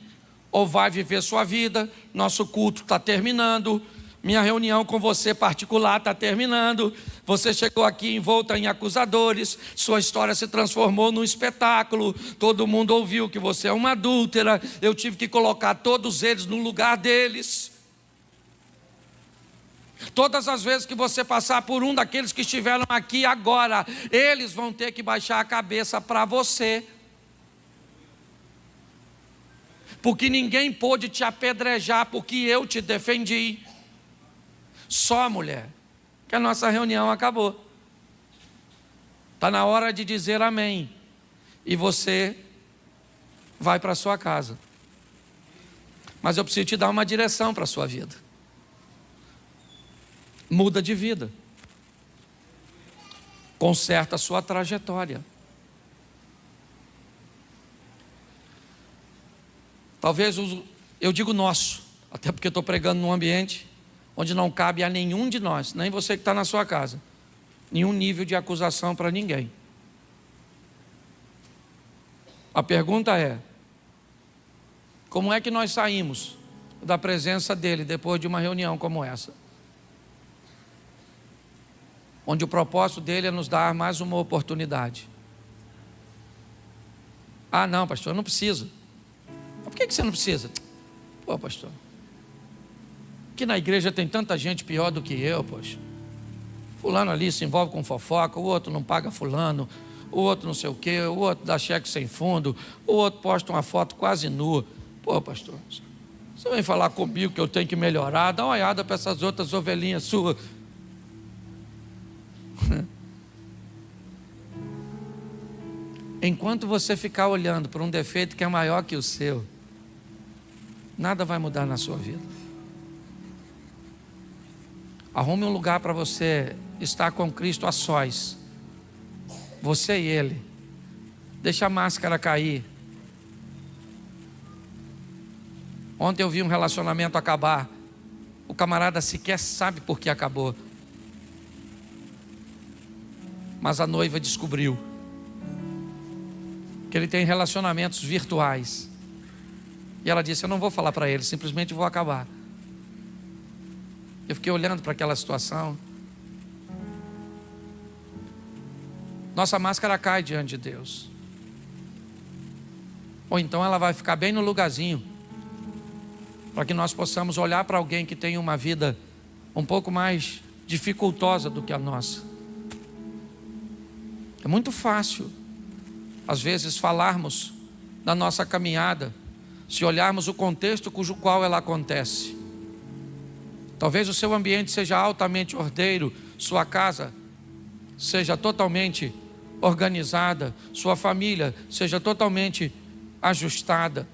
ou vai viver sua vida. Nosso culto está terminando, minha reunião com você particular está terminando. Você chegou aqui envolta em acusadores, sua história se transformou num espetáculo, todo mundo ouviu que você é uma adúltera, eu tive que colocar todos eles no lugar deles. Todas as vezes que você passar por um daqueles que estiveram aqui agora, eles vão ter que baixar a cabeça para você, porque ninguém pôde te apedrejar, porque eu te defendi. Só, mulher, que a nossa reunião acabou. Está na hora de dizer amém, e você vai para a sua casa. Mas eu preciso te dar uma direção para a sua vida. Muda de vida, conserta a sua trajetória. Talvez, eu digo nosso, até porque estou pregando num ambiente onde não cabe a nenhum de nós, nem você que está na sua casa, nenhum nível de acusação para ninguém. A pergunta é: como é que nós saímos da presença dele depois de uma reunião como essa? Onde o propósito dele é nos dar mais uma oportunidade. Ah, não, pastor, eu não preciso. Mas por que você não precisa? Pô, pastor, aqui na igreja tem tanta gente pior do que eu, poxa. Fulano ali se envolve com fofoca, o outro não paga fulano, o outro não sei o quê, o outro dá cheque sem fundo, o outro posta uma foto quase nua. Pô, pastor, você vem falar comigo que eu tenho que melhorar? Dá uma olhada para essas outras ovelhinhas suas. Enquanto você ficar olhando para um defeito que é maior que o seu, nada vai mudar na sua vida. Arrume um lugar para você estar com Cristo a sós, você e Ele. Deixa a máscara cair. Ontem eu vi um relacionamento acabar, o camarada sequer sabe por que acabou, mas a noiva descobriu que ele tem relacionamentos virtuais. E ela disse: eu não vou falar para ele, simplesmente vou acabar. Eu fiquei olhando para aquela situação. Nossa máscara cai diante de Deus. Ou então ela vai ficar bem no lugarzinho, para que nós possamos olhar para alguém que tem uma vida um pouco mais dificultosa do que a nossa. É muito fácil, às vezes, falarmos da nossa caminhada, se olharmos o contexto cujo qual ela acontece. Talvez o seu ambiente seja altamente ordeiro, sua casa seja totalmente organizada, sua família seja totalmente ajustada.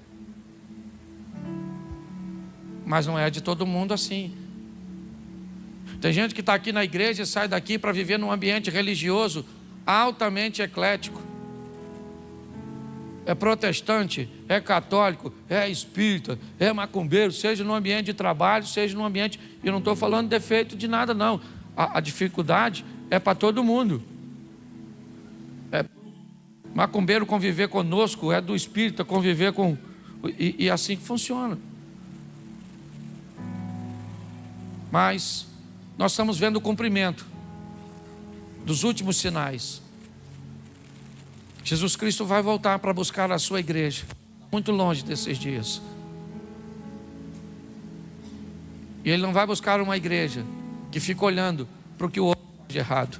Mas não é de todo mundo assim. Tem gente que está aqui na igreja e sai daqui para viver num ambiente religioso altamente eclético. É protestante, é católico, é espírita, é macumbeiro, seja no ambiente de trabalho, seja no ambiente... Eu não estou falando defeito de nada, não. A dificuldade é para todo mundo. Macumbeiro conviver conosco, é do espírita conviver com... E assim que funciona. Mas nós estamos vendo o cumprimento dos últimos sinais. Jesus Cristo vai voltar para buscar a sua igreja, muito longe desses dias. E Ele não vai buscar uma igreja que fica olhando para o que o outro faz de errado.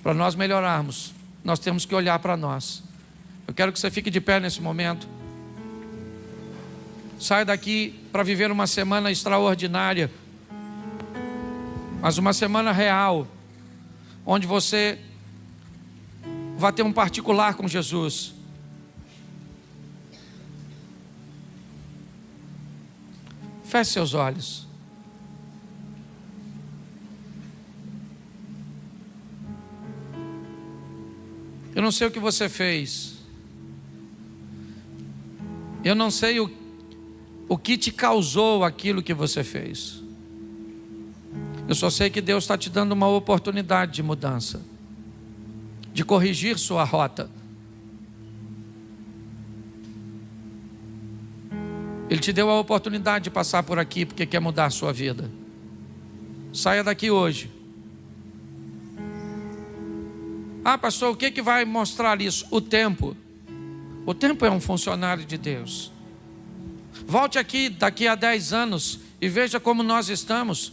Para nós melhorarmos, nós temos que olhar para nós. Eu quero que você fique de pé nesse momento. Saia daqui para viver uma semana extraordinária, mas uma semana real, onde você vai ter um particular com Jesus. Feche seus olhos. Eu não sei o que você fez. Eu não sei o que te causou aquilo que você fez. Eu só sei que Deus está te dando uma oportunidade de mudança, de corrigir sua rota. Ele te deu a oportunidade de passar por aqui porque quer mudar a sua vida. Saia daqui hoje. Ah, pastor, o que vai mostrar isso? O tempo. O tempo é um funcionário de Deus. Volte aqui daqui a 10 anos e veja como nós estamos.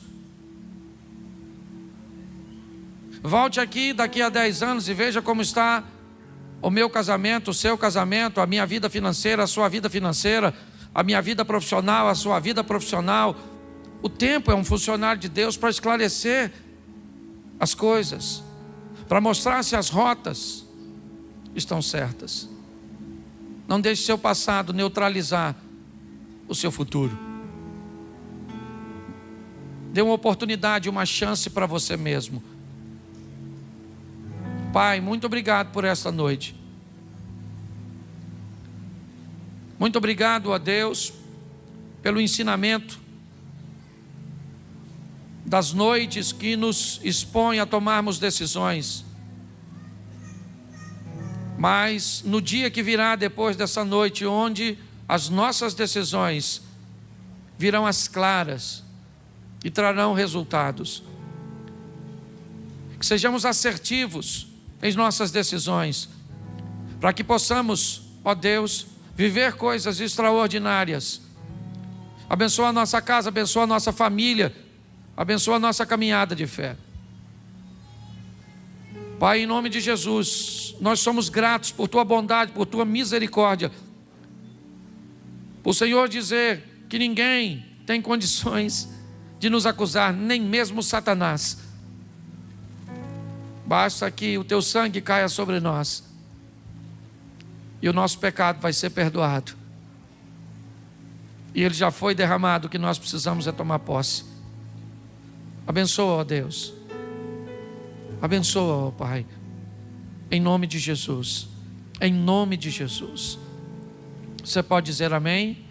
Volte aqui daqui a 10 anos e veja como está o meu casamento, o seu casamento, a minha vida financeira, a sua vida financeira, a minha vida profissional, a sua vida profissional. O tempo é um funcionário de Deus para esclarecer as coisas, para mostrar se as rotas estão certas. Não deixe seu passado neutralizar o seu futuro. Dê uma oportunidade, uma chance para você mesmo. Pai, muito obrigado por esta noite. Muito obrigado a Deus pelo ensinamento das noites que nos expõe a tomarmos decisões. Mas no dia que virá depois dessa noite, onde as nossas decisões virão as claras e trarão resultados, que sejamos assertivos em nossas decisões, para que possamos, ó Deus, viver coisas extraordinárias. Abençoa a nossa casa, abençoa a nossa família, abençoa a nossa caminhada de fé. Pai, em nome de Jesus, nós somos gratos por Tua bondade, por Tua misericórdia. Por Senhor dizer que ninguém tem condições de nos acusar, nem mesmo Satanás. Basta que o Teu sangue caia sobre nós e o nosso pecado vai ser perdoado. E ele já foi derramado, o que nós precisamos é tomar posse. Abençoa, ó Deus. Abençoa, ó Pai. Em nome de Jesus. Em nome de Jesus. Você pode dizer amém?